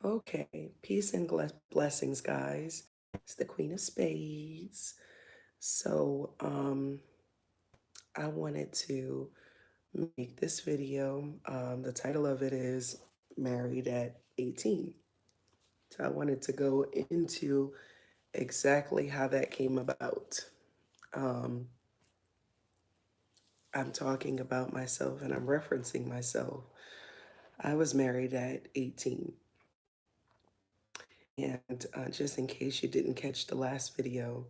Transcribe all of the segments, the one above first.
Okay, peace and blessings, guys. It's the Queen of Spades. So, I wanted to make this video. The title of it is Married at 18. So, I wanted to go into exactly how that came about. Um, I'm talking about myself and I'm referencing myself. I was married at 18. And just in case you didn't catch the last video,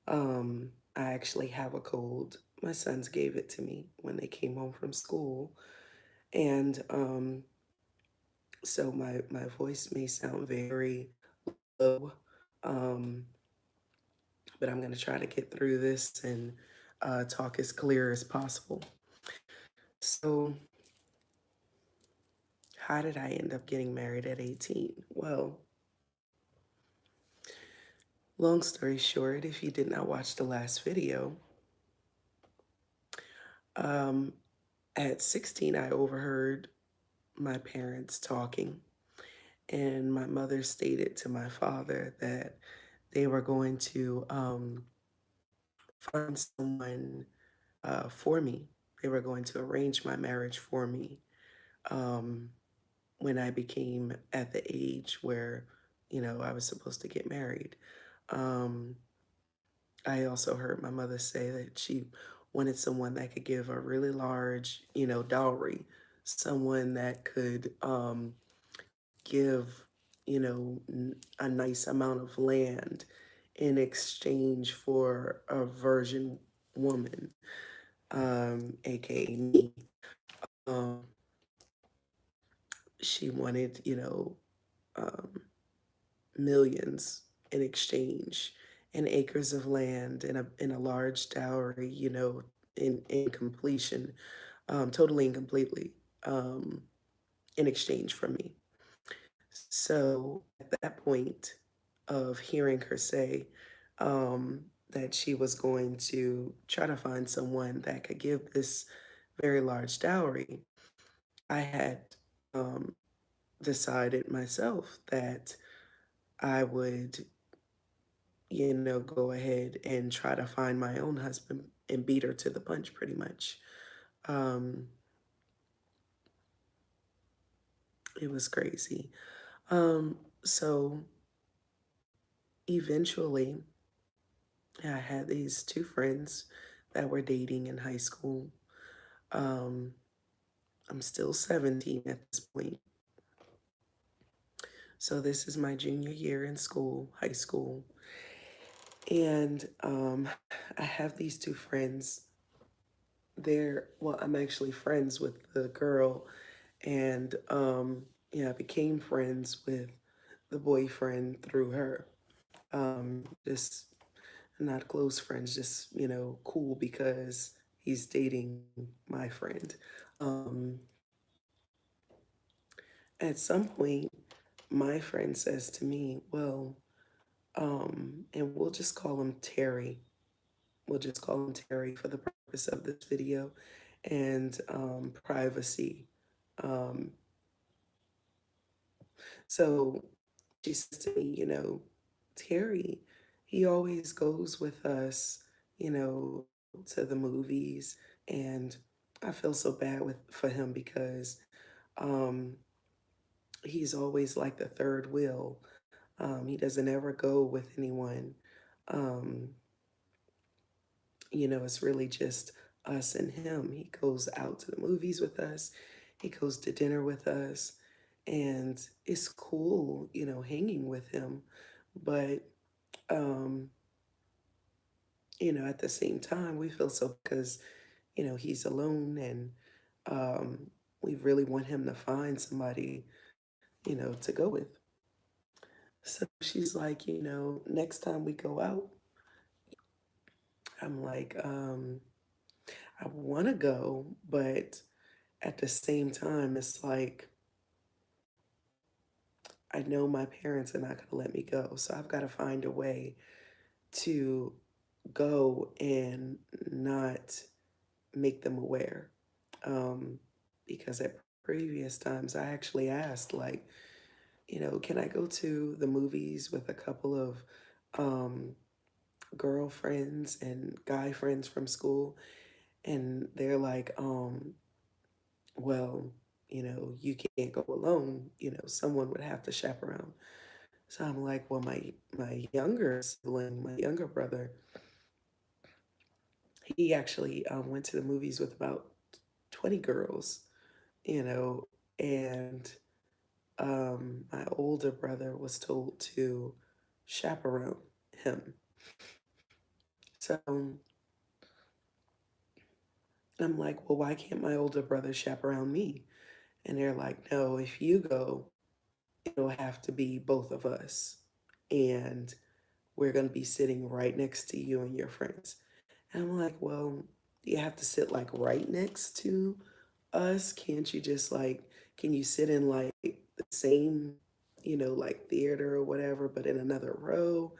I actually have a cold. My sons gave it to me when they came home from school. And so my voice may sound very low, um, but I'm going to try to get through this and talk as clear as possible. So, how did I end up getting married at 18? Well, long story short, if you did not watch the last video, um, at 16, I overheard my parents talking, and my mother stated to my father that they were going to find someone for me. They were going to arrange my marriage for me um, when I became at the age where, I was supposed to get married. Um, I also heard my mother say that she wanted someone that could give a really large, dowry, someone that could give, a nice amount of land in exchange for a virgin woman, aka me. Um, she wanted, um, millions in exchange and acres of land and a large dowry, in completion, totally and completely, um, in exchange for me. So at that point of hearing her say that she was going to try to find someone that could give this very large dowry, I had um, decided myself that I would, go ahead and try to find my own husband and beat her to the punch pretty much. Um, it was crazy. So eventually, I had these two friends that were dating in high school. Um, I'm still 17 at this point. So this is my junior year in school, high school. And I have these two friends. Well, I'm actually friends with the girl. And I became friends with the boyfriend through her. Just not close friends, just, cool because he's dating my friend. Um, at some point, my friend says to me, well, and we'll just call him Terry. We'll just call him Terry for the purpose of this video and privacy. Um, so she says to me, Terry, he always goes with us, to the movies. And I feel so bad for him because um, he's always like the third wheel. He doesn't ever go with anyone. Um, it's really just us and him. He goes out to the movies with us. He goes to dinner with us. And it's cool, hanging with him. But um, at the same time, we feel so because, he's alone and um, we really want him to find somebody, to go with. So she's like, next time we go out, I'm like, I want to go, but at the same time, it's like, I know my parents are not going to let me go. So I've got to find a way to go and not make them aware. Um, because at previous times, I actually asked, like, can I go to the movies with a couple of um, girlfriends and guy friends from school? And they're like, well, you can't go alone. Someone would have to chaperone. So I'm like, well, my younger sibling, my younger brother, he actually went to the movies with about 20 girls, you know, and my older brother was told to chaperone him. So I'm like, well, why can't my older brother chaperone me? And they're like, no, if you go, it'll have to be both of us. And we're going to be sitting right next to you and your friends. And I'm like, well, you have to sit like right next to us? Can't you just like, can you sit in like the same, like theater or whatever, but in another row?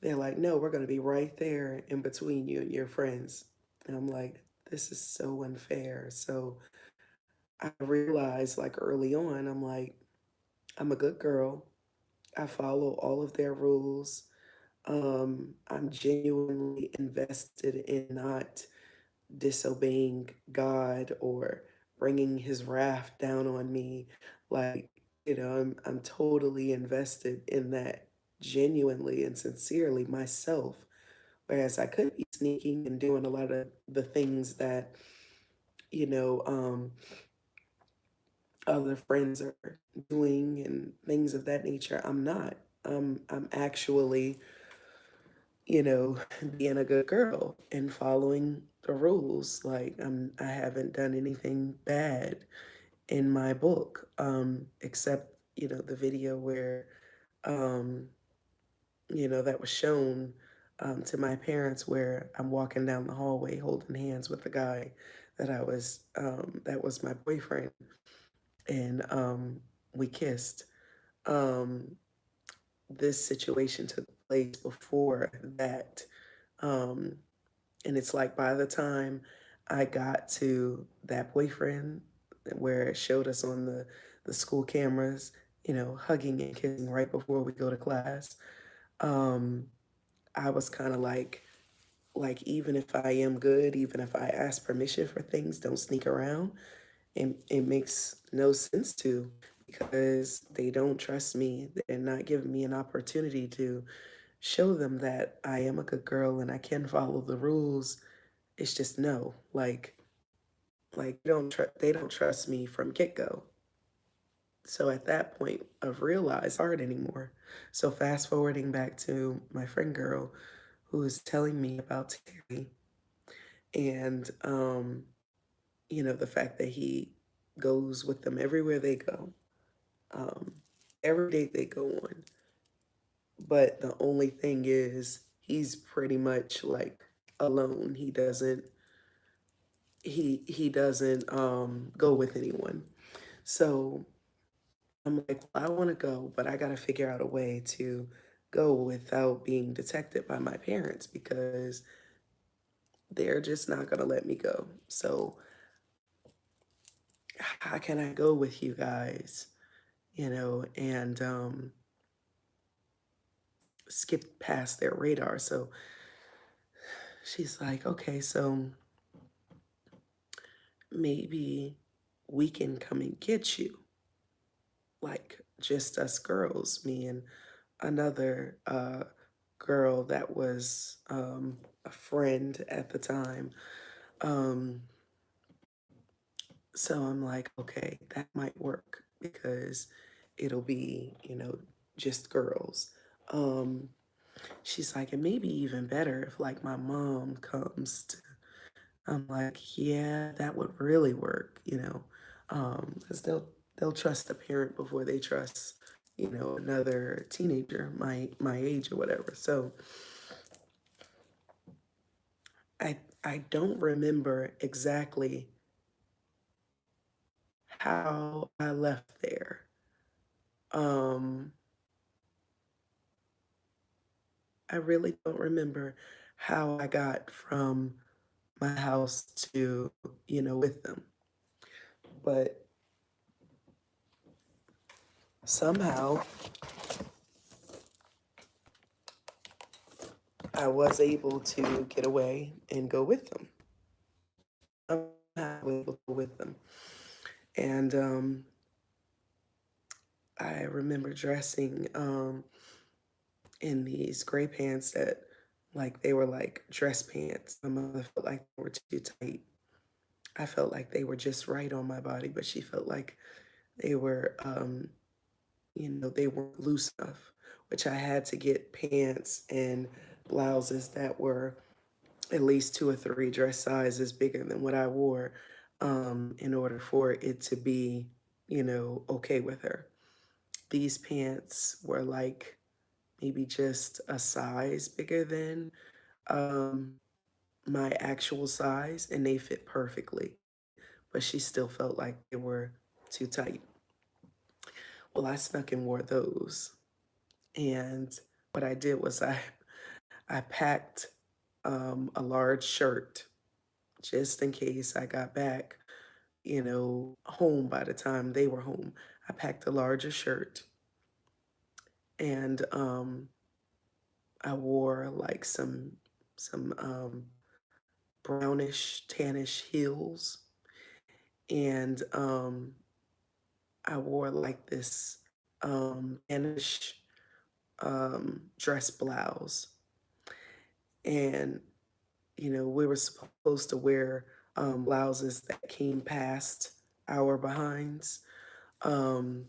They're like, no, we're going to be right there in between you and your friends. And I'm like, this is so unfair. So I realized like early on, I'm like, I'm a good girl. I follow all of their rules. I'm genuinely invested in not disobeying God or bringing his wrath down on me. Like, I'm totally invested in that genuinely and sincerely myself. Whereas I could be sneaking and doing a lot of the things that, you know, um, other friends are doing and things of that nature. I'm not. I'm actually, being a good girl and following the rules. Like I haven't done anything bad in my book, except, the video where, um, that was shown to my parents where I'm walking down the hallway holding hands with the guy that was my boyfriend, and we kissed. Um, this situation took place before that. Um, and it's like by the time I got to that boyfriend where it showed us on the school cameras, hugging and kissing right before we go to class, um, I was kind of like even if I am good, even if I ask permission for things, don't sneak around. And it makes no sense to because they don't trust me. They're not giving me an opportunity to show them that I am a good girl and I can follow the rules. It's just no. Like they don't trust me from get-go. So at that point of realize hard anymore. So fast forwarding back to my friend girl who is telling me about Terry and the fact that he goes with them everywhere they go. Um every date they go on. But the only thing is he's pretty much like alone. He doesn't go with anyone. So I'm like, well, I want to go, but I got to figure out a way to go without being detected by my parents because they're just not going to let me go. So how can I go with you guys, and skip past their radar? So she's like, okay, so maybe we can come and get you, like just us girls, me and another girl that was a friend at the time. Um, so I'm like, okay, that might work because it'll be, just girls. Um, she's like, it may be even better if like my mom comes to. I'm like, yeah, that would really work, because they'll trust a parent before they trust, another teenager my age or whatever. So I don't remember exactly how I left there. Um, I really don't remember how I got from my house to, with them. But somehow I was able to get away and go with them. Somehow I was able to go with them. And I remember dressing in these gray pants that, like, they were like dress pants. My mother felt like they were too tight. I felt like they were just right on my body, but she felt like they were, they weren't loose enough, which I had to get pants and blouses that were at least two or three dress sizes bigger than what I wore, in order for it to be, okay with her. These pants were like maybe just a size bigger than um, my actual size, and they fit perfectly, but she still felt like they were too tight. Well, I snuck and wore those. And what I did was I packed a large shirt just in case I got back, home by the time they were home. I packed a larger shirt and I wore like some brownish tannish heels and I wore like this tannish dress blouse and we were supposed to wear blouses that came past our behinds, um,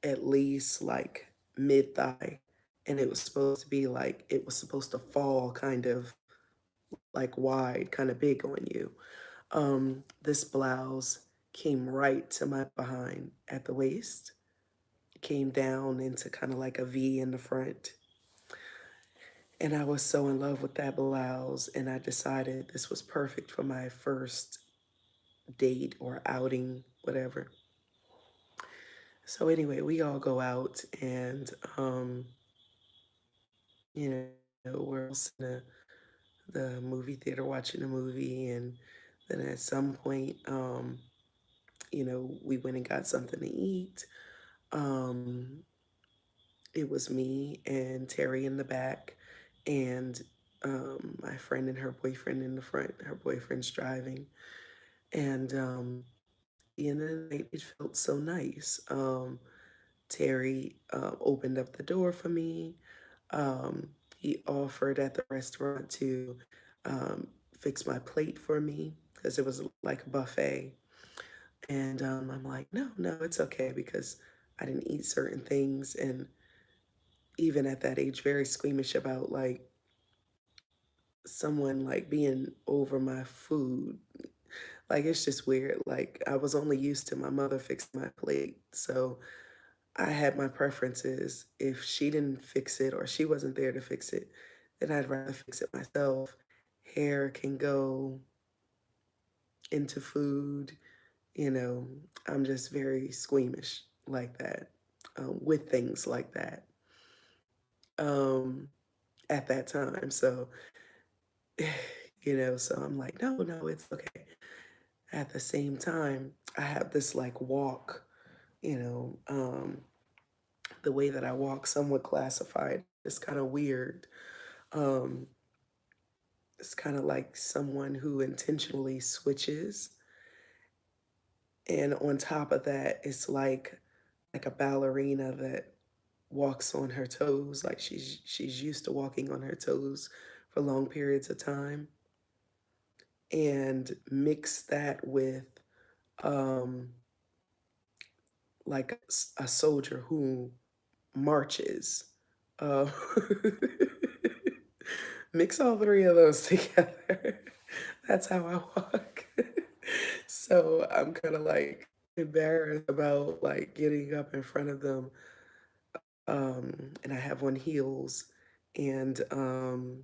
at least like mid thigh. And it was supposed to be like, it was supposed to fall kind of like wide, kind of big on you. This blouse came right to my behind at the waist, came down into kind of like a V in the front. And I was so in love with that blouse, and I decided this was perfect for my first date or outing, whatever. So anyway, we all go out and we're all in the movie theater watching a movie and then at some point we went and got something to eat. Um it was me and Terry in the back and my friend and her boyfriend in the front. Her boyfriend's driving. And at the end of the night, it felt so nice. Terry opened up the door for me. He offered at the restaurant to um, fix my plate for me because it was like a buffet. And I'm like, no, no, it's okay because I didn't eat certain things. And even at that age, very squeamish about like someone like being over my food. Like it's just weird. Like I was only used to my mother fixing my plate. So I had my preferences. If she didn't fix it or she wasn't there to fix it, then I'd rather fix it myself. Hair can go into food, you know, I'm just very squeamish like that, with things like that um, at that time. So, so I'm like, no, no, it's okay. At the same time, I have this like walk, you know, the way that I walk, some would classify it as kind of weird. Um, it's kind of like someone who intentionally switches. And on top of that, it's like a ballerina that walks on her toes, like she's used to walking on her toes for long periods of time, and mix that with um, like a soldier who marches. Uh, mix all three of those together. That's how I walk. So I'm kind of like embarrassed about like getting up in front of them. And I have on heels and I'm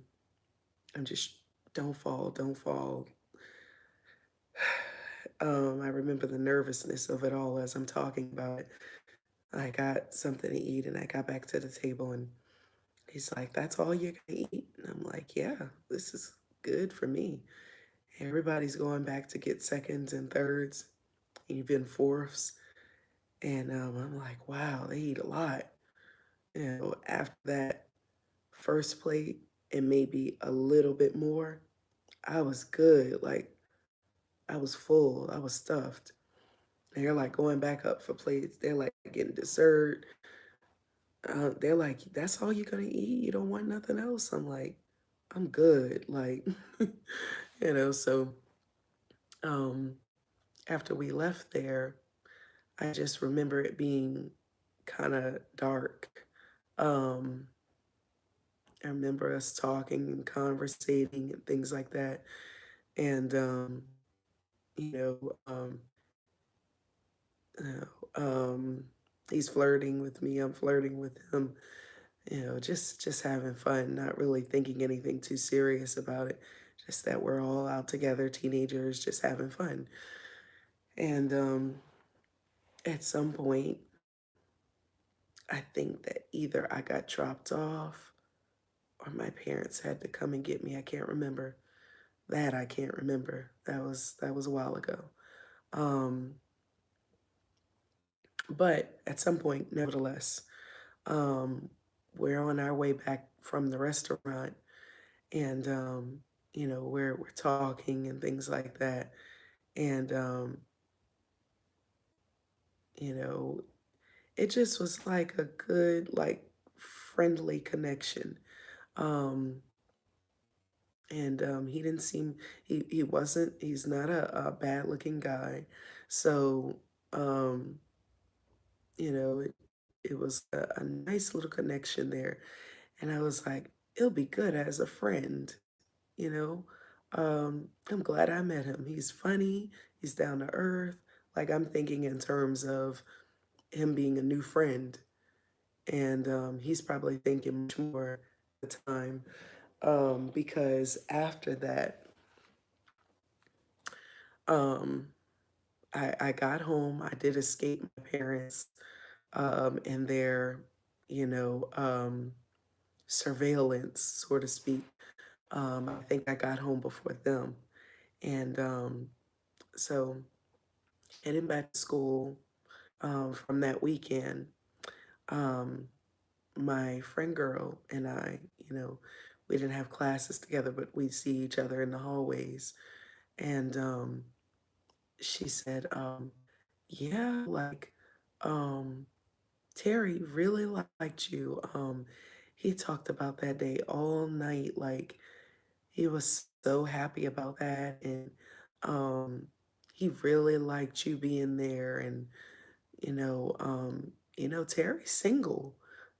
just, don't fall, don't fall. I remember the nervousness of it all as I'm talking about it. I got something to eat and I got back to the table and he's like, that's all you're gonna eat? And I'm like, yeah, this is good for me. Everybody's going back to get seconds and thirds, even fourths. And I'm like, wow, they eat a lot. After that first plate and maybe a little bit more, I was good. Like, I was full, I was stuffed. And they're like going back up for plates. They're like getting dessert. They're like, that's all you're gonna eat? You don't want nothing else? I'm like, I'm good. Like, so um, after we left there, I just remember it being kind of dark. Um, I remember us talking and conversating and things like that. And, you know, um, he's flirting with me. I'm flirting with him. Just having fun, not really thinking anything too serious about it. Just that we're all out together, teenagers, just having fun. And at some point, I think that either I got dropped off or my parents had to come and get me. I can't remember. That I can't remember. That was a while ago. Um, but at some point, nevertheless, um, we're on our way back from the restaurant, and we're talking and things like that, and you know, it just was like a good, like, friendly connection. Um, and he didn't seem he wasn't he's not a bad looking guy, so um, it was a nice little connection there, and I was like, it'll be good as a friend, you know. I'm glad I met him. He's funny, he's down to earth. Like, I'm thinking in terms of him being a new friend, and he's probably thinking much more at the time, because after that, um, I got home. I did escape my parents and their, you know, surveillance, so to speak. I think I got home before them. And so heading back to school from that weekend, um, my friend girl and I, we didn't have classes together, but we'd see each other in the hallways. And she said, yeah, like, um, Terry really liked you. He talked about that day all night. Like, he was so happy about that. And um, he really liked you being there. And, Terry's single,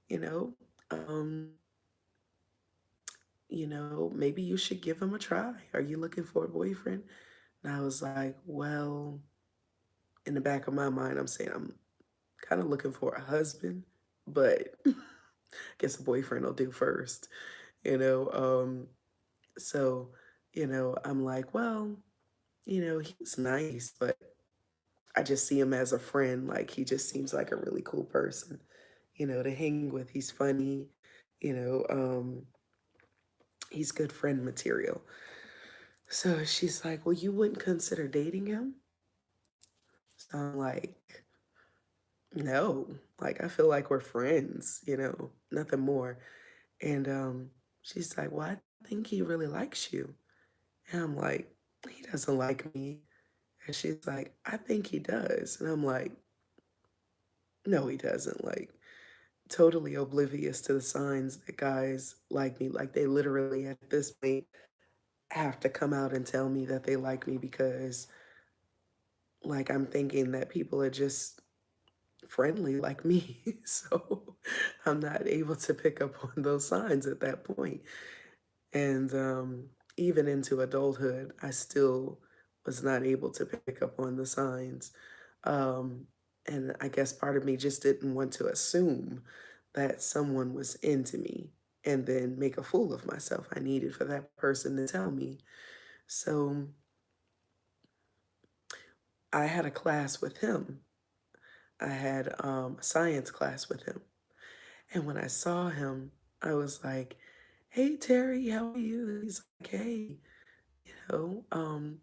you know. Um, maybe you should give him a try. Are you looking for a boyfriend? And I was like, well, in the back of my mind, I'm saying I'm kind of looking for a husband, but I guess a boyfriend will do first, you know. So, I'm like, well, he was nice, but I just see him as a friend. Like, he just seems like a really cool person, to hang with. He's funny, you know, um, he's good friend material. So she's like, well, you wouldn't consider dating him? So I'm like, no, like, I feel like we're friends, nothing more. And she's like, well, I think he really likes you. And I'm like, he doesn't like me. And she's like, I think he does. And I'm like, no, he doesn't. Like, totally oblivious to the signs that guys like me. Like, they literally at this point have to come out and tell me that they like me because, like, I'm thinking that people are just friendly like me. So I'm not able to pick up on those signs at that point. And even into adulthood, I still was not able to pick up on the signs. Um, and I guess part of me just didn't want to assume that someone was into me and then make a fool of myself. I needed for that person to tell me. So I had a class with him. I had a science class with him. And when I saw him, I was like, hey, Terry, how are you? He's like, hey, you know, um,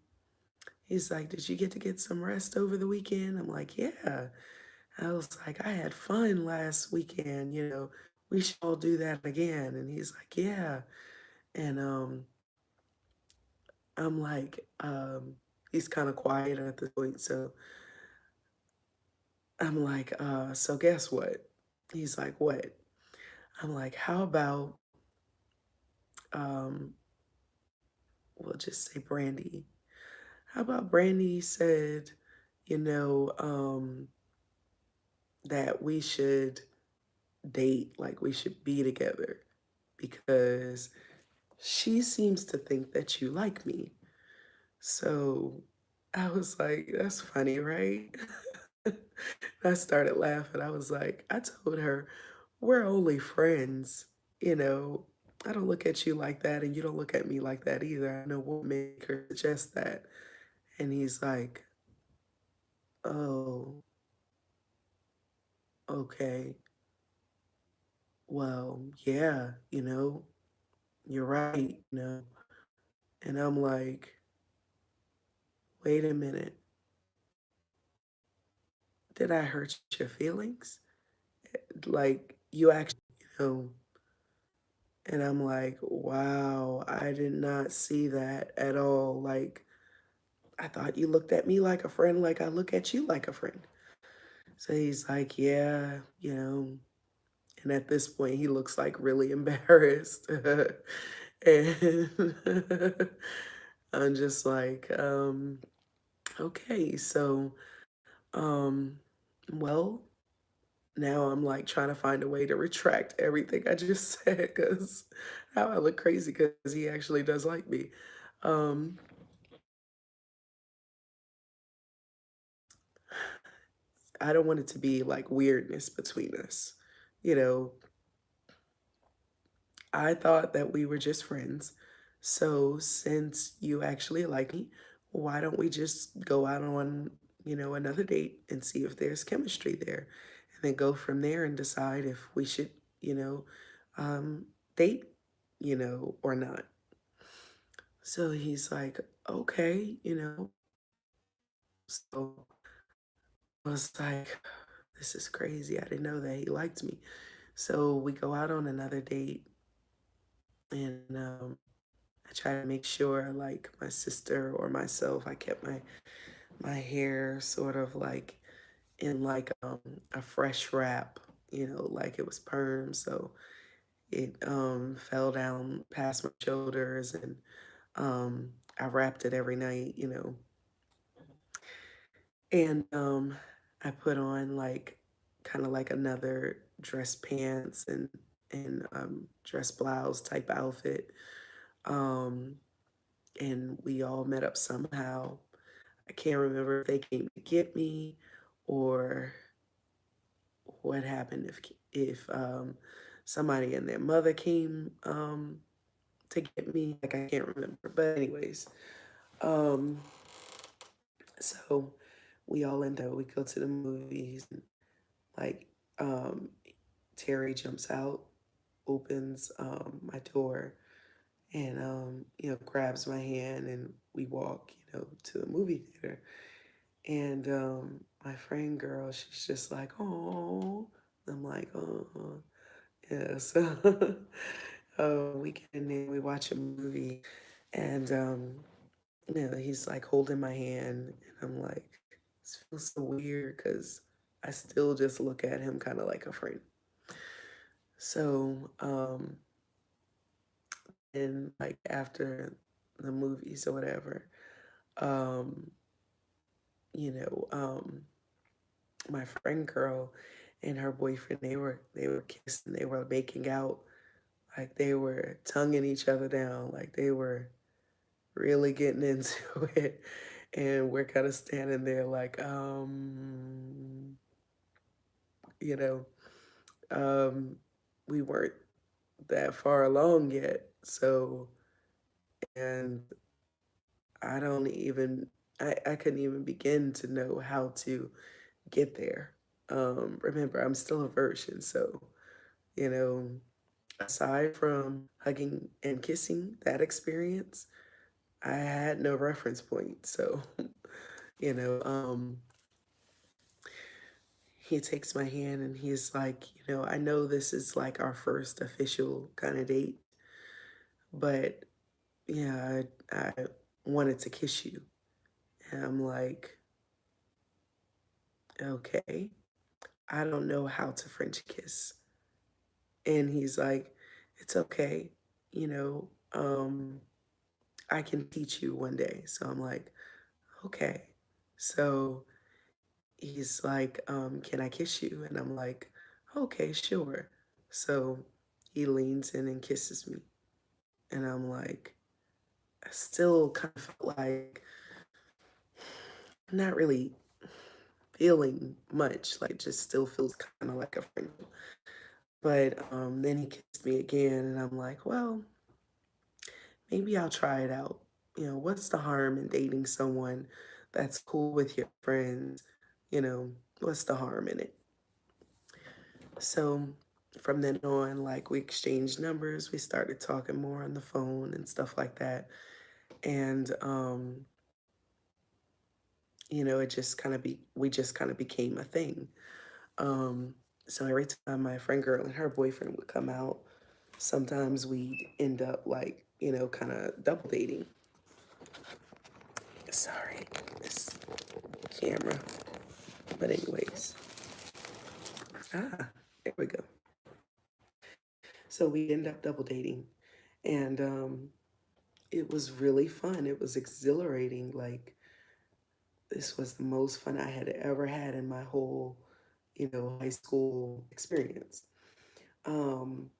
he's like, did you get to get some rest over the weekend? I'm like, yeah. I was like, I had fun last weekend, we should all do that again. And he's like, yeah. And I'm like, he's kind of quiet at this point. So I'm like, so guess what? He's like, what? I'm like, how about, um, we'll just say Brandy. How about Brandy said, you know, that we should date, like we should be together because she seems to think that you like me. So I was like, that's funny, right? I started laughing. I was like, I told her, we're only friends. You know, I don't look at you like that, and you don't look at me like that either. I know what make her suggest that. And he's like, oh, okay. Well, yeah, you're right, And I'm like, wait a minute. Did I hurt your feelings? Like, you actually, you know, and I'm like, wow, I did not see that at all. Like, I thought you looked at me like a friend, like I look at you like a friend. So he's like, yeah, and at this point, he looks like really embarrassed. And I'm just like, okay, so, um, well, now I'm like trying to find a way to retract everything I just said because now I look crazy because he actually does like me. Um, I don't want it to be like weirdness between us. You know, I thought that we were just friends. So since you actually like me, why don't we just go out on, another date and see if there's chemistry there and then go from there and decide if we should, you know, um, date, or not. So he's like, okay, So I was like, this is crazy. I didn't know that he liked me. So we go out on another date and I try to make sure like my sister or myself, I kept my hair sort of like in like a fresh wrap, like it was perm. So it fell down past my shoulders and I wrapped it every night, And I put on like kind of like another dress pants and dress blouse type outfit. Um, and we all met up somehow. I can't remember if they came to get me or what happened if somebody and their mother came to get me. Like I can't remember. But anyways, um, so we all end up we go to the movies and like um Terry jumps out, opens my door, and grabs my hand, and we walk, to the movie theater. And my friend girl, she's just like, "Oh," I'm like, "Oh, yeah." So we get in there, we watch a movie, and he's like holding my hand, and I'm like, this feels so weird because I still just look at him kind of like a friend. So, and like after the movies or whatever, um, you know, um, my friend girl and her boyfriend, they were kissing, they were making out, like they were tonguing each other down, like they were really getting into it. And we're kind of standing there like, you know, um, we weren't that far along yet. So, and I don't even, I couldn't even begin to know how to get there. Remember, I'm still a virgin, so, you know, aside from hugging and kissing that experience, I had no reference point. So, you know, he takes my hand and he's like, I know this is like our first official kind of date, but yeah, I wanted to kiss you. And I'm like, okay, I don't know how to French kiss. And he's like, it's okay, you know, um, I can teach you one day. So I'm like, okay. So he's like, can I kiss you? And I'm like, okay, sure. So he leans in and kisses me. And I'm like, I still kind of felt like I'm not really feeling much. Like, it just still feels kind of like a friend. But then he kissed me again, and I'm like, well, maybe I'll try it out. What's the harm in dating someone that's cool with your friends? What's the harm in it? So from then on, like we exchanged numbers, we started talking more on the phone and stuff like that. And it just kind of we just kind of became a thing. Um, so every time my friend girl and her boyfriend would come out, sometimes we'd end up like, kind of double dating. Sorry, this camera. But anyways, there we go. So we end up double dating, and it was really fun. It was exhilarating. Like this was the most fun I had ever had in my whole, high school experience. Um,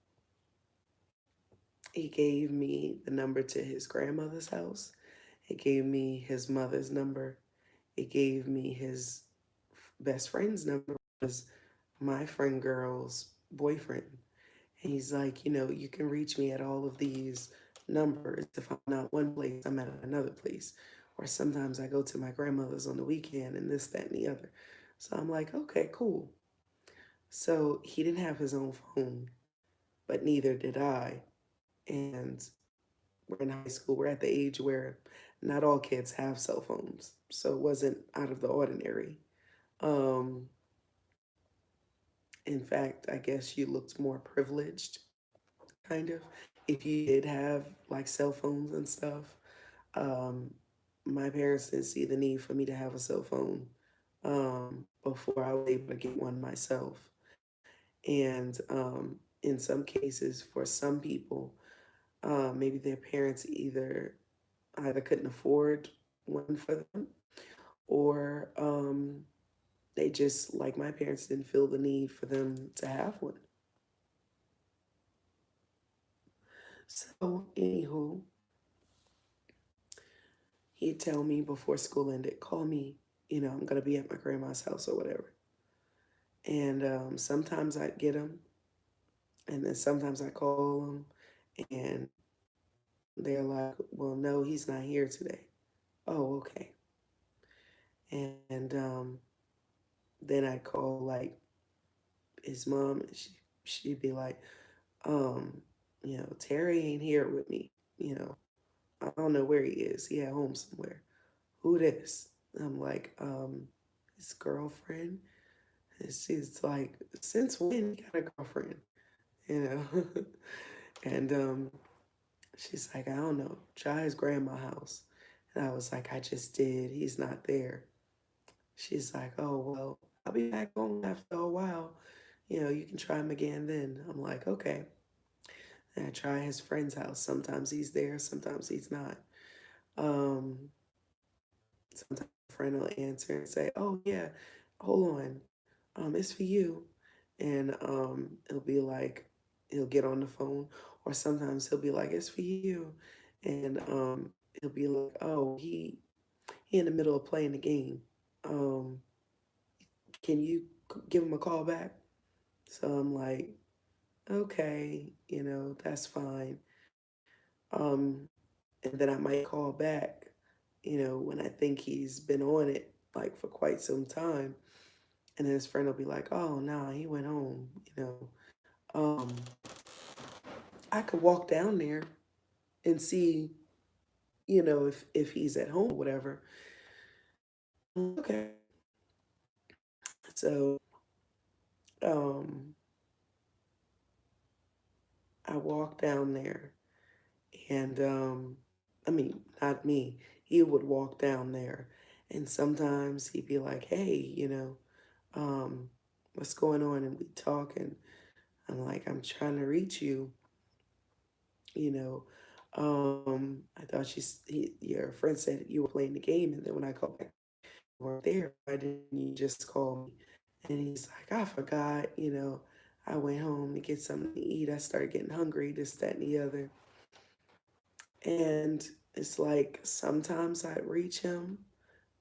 he gave me the number to his grandmother's house. He gave me his mother's number. He gave me his best friend's number, was my friend girl's boyfriend. And he's like, you can reach me at all of these numbers. If I'm not one place, I'm at another place. Or sometimes I go to my grandmother's on the weekend and this, that, and the other. So I'm like, okay, cool. So he didn't have his own phone, but neither did I. And we're in high school. We're at the age where not all kids have cell phones. So it wasn't out of the ordinary. Um, in fact, I guess you looked more privileged, kind of, if you did have like cell phones and stuff. Um, my parents didn't see the need for me to have a cell phone before I was able to get one myself. And in some cases, for some people, maybe their parents either couldn't afford one for them, or they just, like my parents, didn't feel the need for them to have one. So, anywho, he'd tell me before school ended, call me, I'm going to be at my grandma's house or whatever. And sometimes I'd get him, and then sometimes I call him, and they're like, well, no, he's not here today. Oh, okay. And then I'd call like his mom, and she'd be like, um, Terry ain't here with me. I don't know where he is. He at home somewhere. Who this? I'm like, his girlfriend. And she's like, since when you got a girlfriend? You know? And she's like, I don't know. Try his grandma house. And I was like, I just did. He's not there. She's like, oh, well, I'll be back home after a while. You can try him again then. I'm like, okay. And I try his friend's house. Sometimes he's there, sometimes he's not. Um, Sometimes a friend will answer and say, oh, yeah, hold on. It's for you. And it'll be like, he'll get on the phone. Or sometimes he'll be like, it's for you. And he'll be like, oh, he in the middle of playing the game. Um, can you give him a call back? So I'm like, okay, that's fine. Um, and then I might call back, when I think he's been on it like for quite some time. And then his friend will be like, oh, nah, he went home. Um, I could walk down there and see, if he's at home or whatever. Okay. So um, I walked down there and, I mean, not me, he would walk down there and sometimes he'd be like, hey, what's going on? And we talk and I'm like, I'm trying to reach you, you know. I thought your friend said you were playing the game and then when I called back, you weren't there. Why didn't you just call me? And he's like, I forgot. I went home to get something to eat. I started getting hungry, this, that, and the other. And it's like sometimes I'd reach him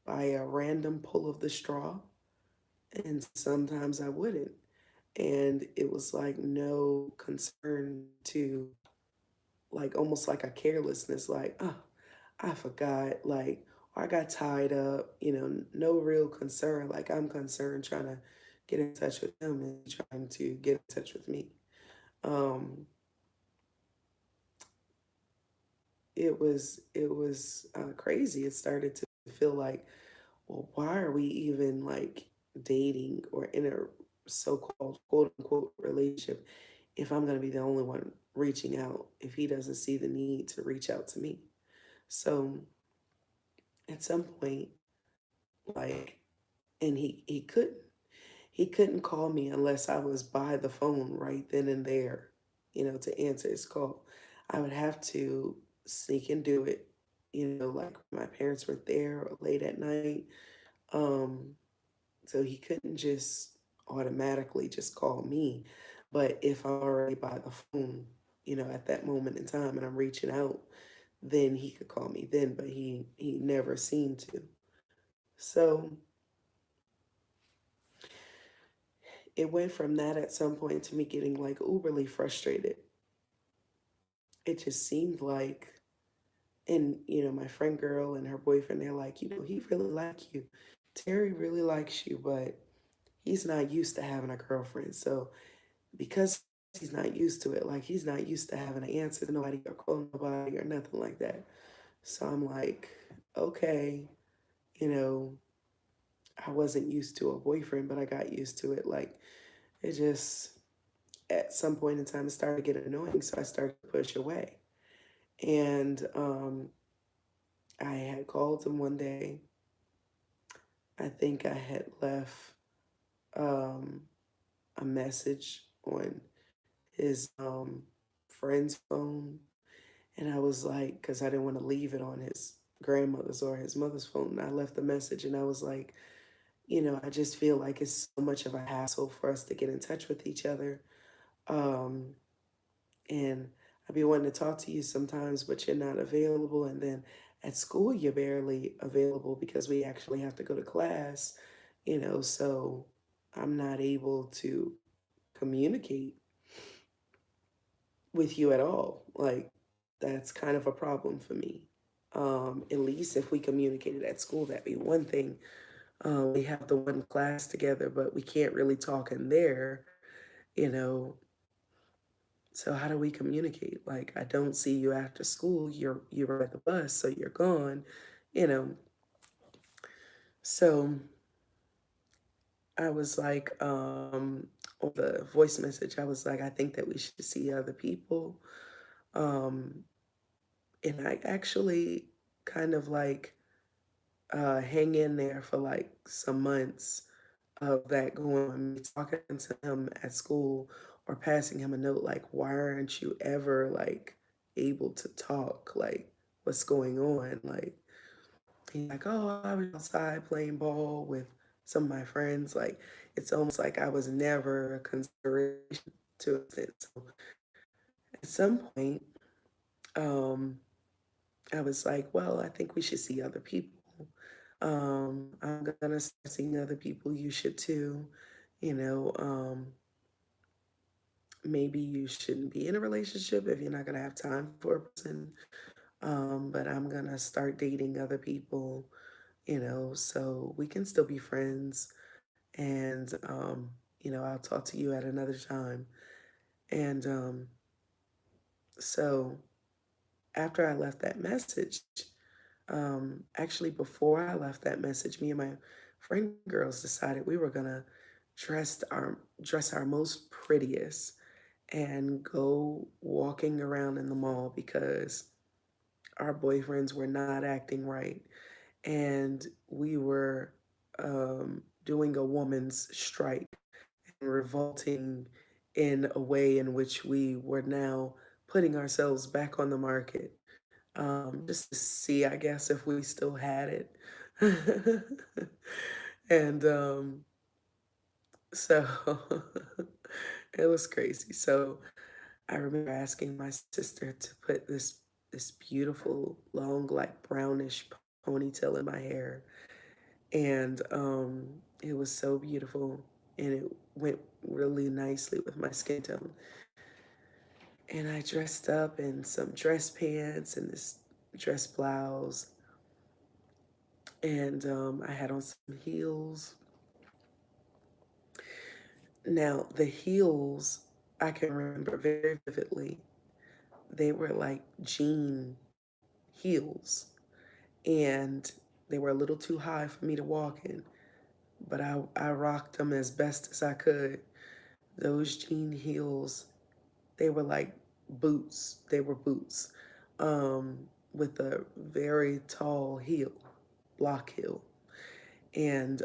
by a random pull of the straw, and sometimes I wouldn't. And it was like no concern to, like, almost like a carelessness, like, oh, I forgot, like, or I got tied up, no real concern. Like, I'm concerned trying to get in touch with him and trying to get in touch with me. Um, it was crazy. It started to feel like, well, why are we even like dating or in a so-called quote unquote relationship if I'm going to be the only one reaching out, if he doesn't see the need to reach out to me? So at some point, like, and he couldn't call me unless I was by the phone right then and there, to answer his call. I would have to sneak and do it, like my parents were there or late at night. Um, so he couldn't just automatically just call me. But if I'm already by the phone, at that moment in time and I'm reaching out, then he could call me then, but he never seemed to. So it went from that at some point to me getting like uberly frustrated. It just seemed like, and my friend girl and her boyfriend, they're like, he really like you. Terry really likes you, but he's not used to having a girlfriend. So because he's not used to it, like he's not used to having to answer to nobody or call nobody or nothing like that. So I'm like, okay, you know, I wasn't used to a boyfriend, but I got used to it. Like it just at some point in time it started to get annoying, so I started to push away. And I had called him one day. I think I had left um, a message on his friend's phone. And I was like, because I didn't want to leave it on his grandmother's or his mother's phone. And I left the message and I was like, I just feel like it's so much of a hassle for us to get in touch with each other. Um, and I be wanting to talk to you sometimes, but you're not available. And then at school, you're barely available because we actually have to go to class, so I'm not able to communicate with you at all. Like, that's kind of a problem for me. At least if we communicated at school, that'd be one thing. We have the one class together, but we can't really talk in there, you know. So how do we communicate? Like, I don't see you after school. You're at the bus, so you're gone, you know. So I was like, on the voice message, I was like, I think that we should see other people. Um, and I actually kind of like hang in there for like some months of that going on, me talking to him at school or passing him a note like, why aren't you ever like able to talk? Like, what's going on? Like, he's like, oh, I was outside playing ball with some of my friends. Like, it's almost like I was never a consideration to it. So at some point, um, I was like, well, I think we should see other people. I'm gonna start seeing other people. You should too. You know, maybe you shouldn't be in a relationship if you're not gonna have time for a person. But I'm gonna start dating other people, so we can still be friends. And, I'll talk to you at another time. And so after I left that message, actually before I left that message, me and my friend girls decided we were gonna dress our most prettiest and go walking around in the mall because our boyfriends were not acting right, and we were doing a woman's strike and revolting in a way in which we were now putting ourselves back on the market, just to see, I guess, if we still had it. And so it was crazy. So I remember asking my sister to put this beautiful long like brownish ponytail in my hair, and it was so beautiful, and it went really nicely with my skin tone. And I dressed up in some dress pants and this dress blouse, and I had on some heels. Now the heels I can remember very vividly. They were like jean heels, and they were a little too high for me to walk in, but I rocked them as best as I could. Those jean heels, they were like boots. They were boots, with a very tall heel, block heel. And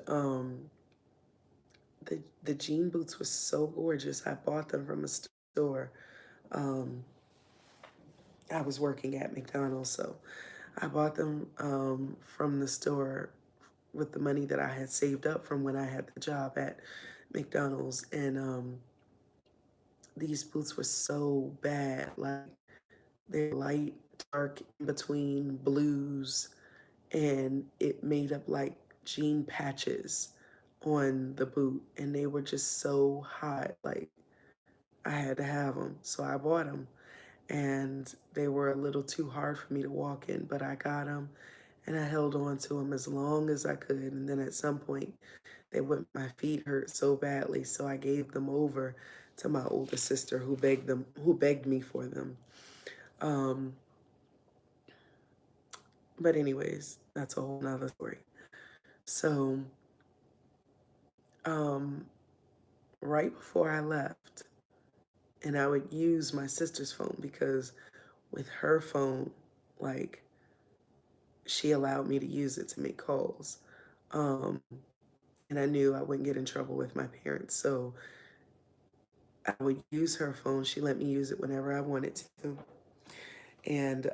the jean boots were so gorgeous. I bought them from a store. Um, I was working at McDonald's, so I bought them from the store with the money that I had saved up from when I had the job at McDonald's. And these boots were so bad. Like they're light, dark, in between blues, and it made up like jean patches on the boot. And they were just so hot. Like I had to have them. So I bought them. And they were a little too hard for me to walk in, but I got them and I held on to them as long as I could. And then at some point, my feet hurt so badly, so I gave them over to my older sister who begged me for them. Um, but anyways, that's a whole nother story. So, um, right before I left, and I would use my sister's phone because with her phone, like she allowed me to use it to make calls. Um, and I knew I wouldn't get in trouble with my parents. So I would use her phone. She let me use it whenever I wanted to. And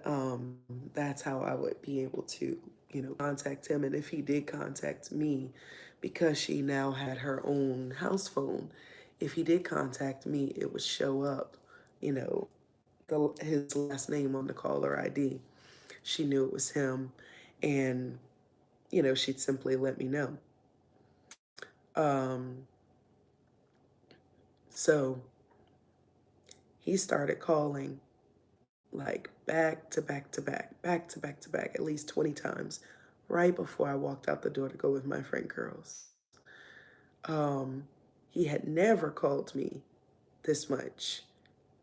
that's how I would be able to, contact him. And if he did contact me, because she now had her own house phone, if he did contact me, it would show up, you know, his last name on the caller ID. She knew it was him. And, she'd simply let me know. Um, so he started calling like back to back to back, back to back to back, at least 20 times right before I walked out the door to go with my friend girls. Um, he had never called me this much.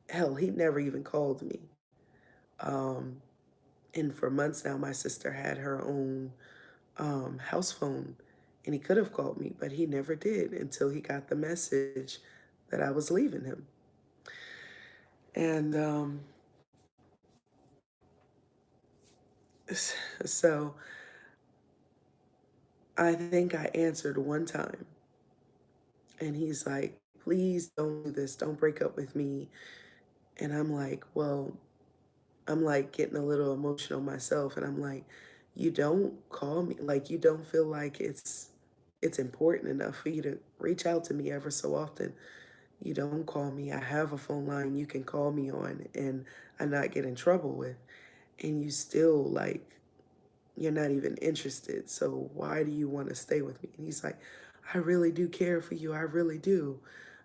Hell, he never even called me. Um, and for months now, my sister had her own house phone, and he could have called me, but he never did until he got the message that I was leaving him. And so I think I answered one time, and he's like, please don't do this. Don't break up with me. And I'm like, well, I'm like getting a little emotional myself. And I'm like, you don't call me. Like, you don't feel like it's important enough for you to reach out to me ever so often. You don't call me. I have a phone line you can call me on and I not get in trouble with. And you still like, you're not even interested. So why do you want to stay with me? And he's like, I really do care for you. I really do.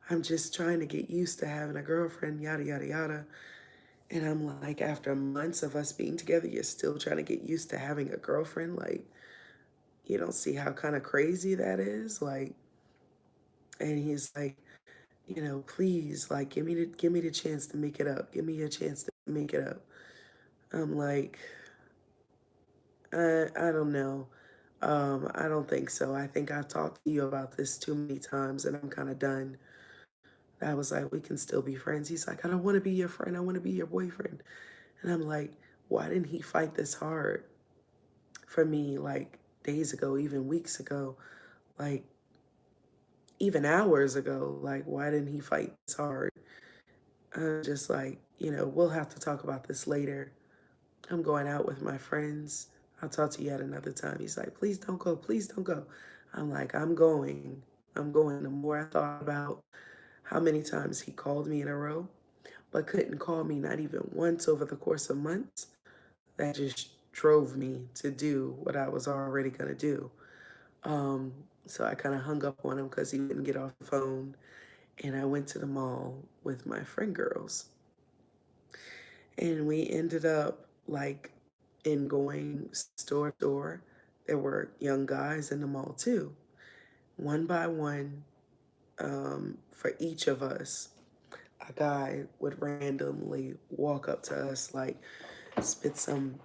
I'm just trying to get used to having a girlfriend, yada, yada, yada. And I'm like, after months of us being together, you're still trying to get used to having a girlfriend? Like, you don't see how kind of crazy that is? Like, and he's like, please, like, give me the chance to make it up. Give me a chance to make it up. I'm like, I don't know. I don't think so. I think I've talked to you about this too many times and I'm kind of done. I was like, we can still be friends. He's like, I don't want to be your friend. I want to be your boyfriend. And I'm like, why didn't he fight this hard for me like days ago, even weeks ago, like even hours ago? Like, why didn't he fight this hard? I'm just like, we'll have to talk about this later. I'm going out with my friends. I'll talk to you at another time. He's like, please don't go. Please don't go. I'm like, I'm going. I'm going. The more I thought about how many times he called me in a row, but couldn't call me not even once over the course of months, that just drove me to do what I was already going to do. Um, so I kind of hung up on him because he wouldn't get off the phone. And I went to the mall with my friend girls. And we ended up like in going store to store. There were young guys in the mall too. One by one, for each of us, a guy would randomly walk up to us, like spit some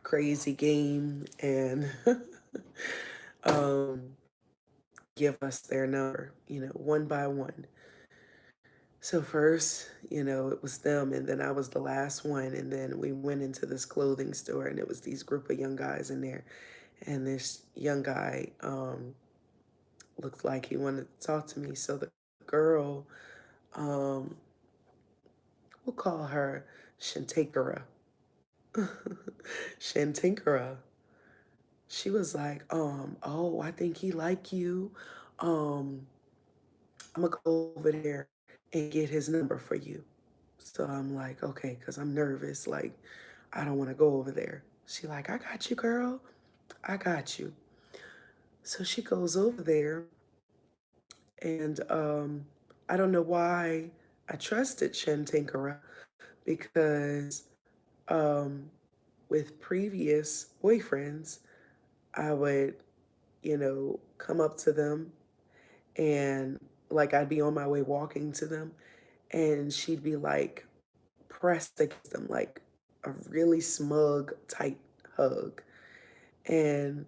crazy game and um, give us their number, one by one. So first, it was them, and then I was the last one, and then we went into this clothing store, and it was these group of young guys in there, and this young guy looked like he wanted to talk to me. So the girl, um, we'll call her Shantankara. Shantankara. She was like, oh, I think he like you. Um, I'm gonna go over there and get his number for you. So I'm like, okay, because I'm nervous. Like, I don't want to go over there. She like, I got you, girl. I got you. So she goes over there, and I don't know why I trusted Shantankara because um, with previous boyfriends, I would, come up to them and like I'd be on my way walking to them, and she'd be like pressed against them, like a really smug, tight hug. And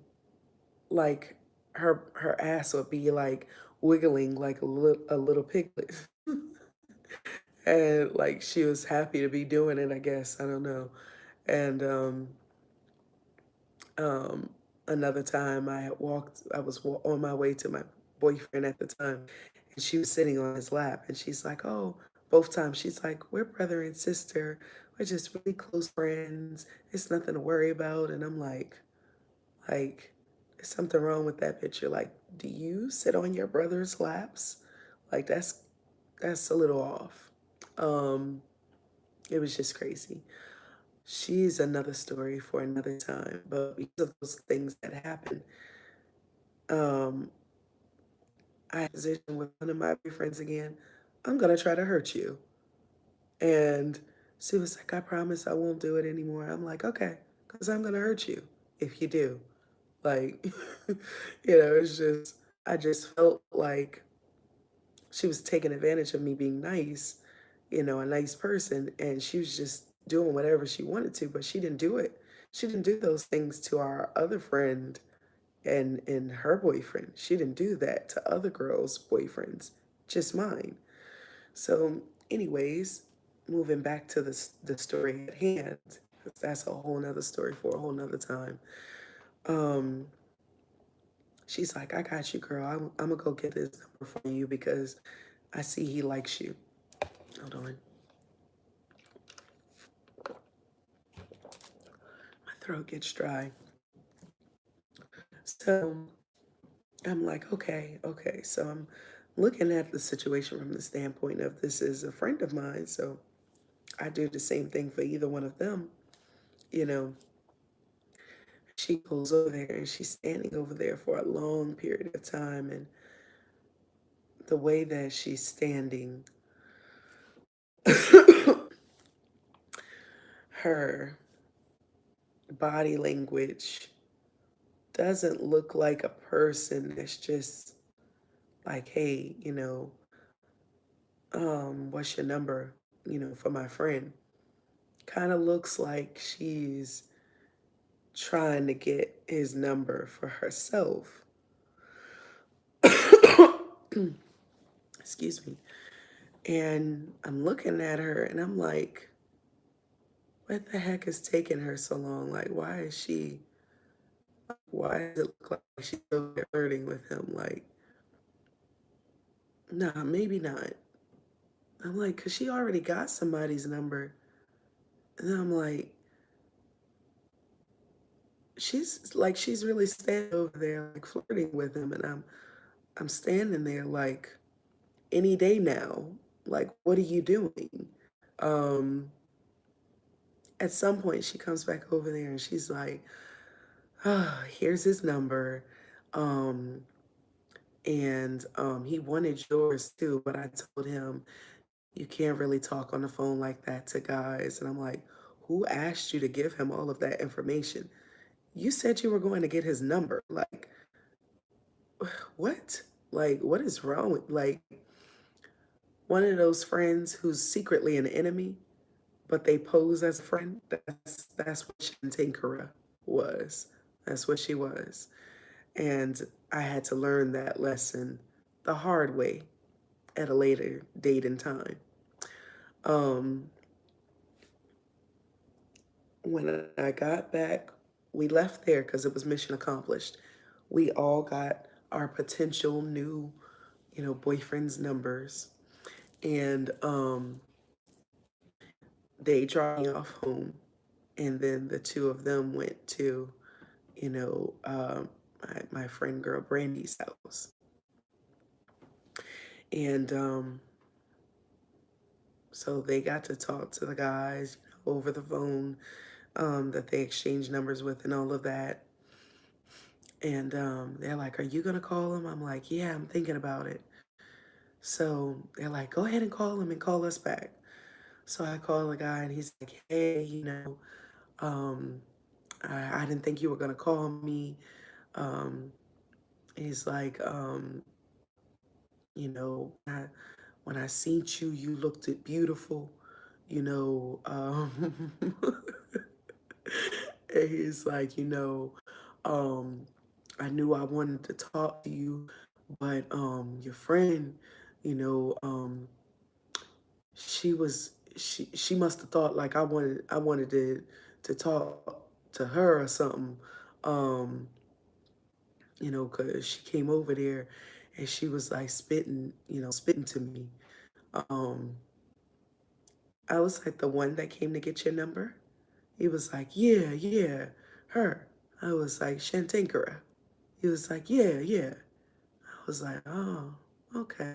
like her ass would be like wiggling like a little piglet. And like she was happy to be doing it, I guess. I don't know. And um another time I was on my way to my boyfriend at the time, and she was sitting on his lap, and she's like, oh, both times she's like, we're brother and sister, we're just really close friends, it's nothing to worry about. And I'm like, there's something wrong with that picture. Like, do you sit on your brother's laps? Like, that's a little off. Um, it was just crazy. She's another story for another time. But because of those things that happened, um, I had a position with one of my boyfriends again. I'm gonna try to hurt you. And she was like, I promise I won't do it anymore. I'm like, okay, because I'm gonna hurt you if you do. Like, it's just, I just felt like she was taking advantage of me being nice, a nice person, and she was just doing whatever she wanted to, but she didn't do it. She didn't do those things to our other friend and her boyfriend. She didn't do that to other girls' boyfriends, just mine. So, anyways, moving back to the story at hand, 'cause that's a whole nother story for a whole nother time. Um, she's like, I got you, girl. I'm gonna go get this number for you because I see he likes you. Hold on. My throat gets dry. So I'm like, okay, okay. So I'm looking at the situation from the standpoint of this is a friend of mine. So I do the same thing for either one of them. You know, she goes over there and she's standing over there for a long period of time. And the way that she's standing, her body language doesn't look like a person that's just like, hey, what's your number, for my friend. Kind of looks like she's trying to get his number for herself. Excuse me. And I'm looking at her and I'm like, what the heck is taking her so long? Like, why does it look like she's still flirting with him? Like, nah, maybe not. I'm like, cause she already got somebody's number. And I'm like, she's really standing over there like flirting with him. And I'm standing there like any day now. Like, what are you doing? Um, at some point she comes back over there and she's like, oh, here's his number. Um, and he wanted yours too, but I told him you can't really talk on the phone like that to guys. And I'm like, who asked you to give him all of that information? You said you were going to get his number. Like, what? Like, what is wrong with, like, one of those friends who's secretly an enemy, but they pose as a friend? That's what Shantankara was. That's what she was. And I had to learn that lesson the hard way at a later date and time. Um, when I got back, we left there because it was mission accomplished. We all got our potential new, boyfriend's numbers. And they dropped me off home. And then the two of them went to, you know, um, my friend girl Brandy's house. And so they got to talk to the guys, over the phone, that they exchanged numbers with and all of that. And they're like, are you going to call him? I'm like, yeah, I'm thinking about it. So they're like, go ahead and call him and call us back. So I call the guy and he's like, hey, um, I didn't think you were going to call me. Um, he's like, when I seen you, you looked it beautiful, you know. And he's like, um, I knew I wanted to talk to you, but your friend, you know, she must have thought like I wanted to talk to her or something. Um, cause she came over there and she was like spitting to me. Um, I was like the one that came to get your number. He was like, yeah, yeah, her. I was like, Shantankara. He was like, yeah, yeah. I was like, oh, okay.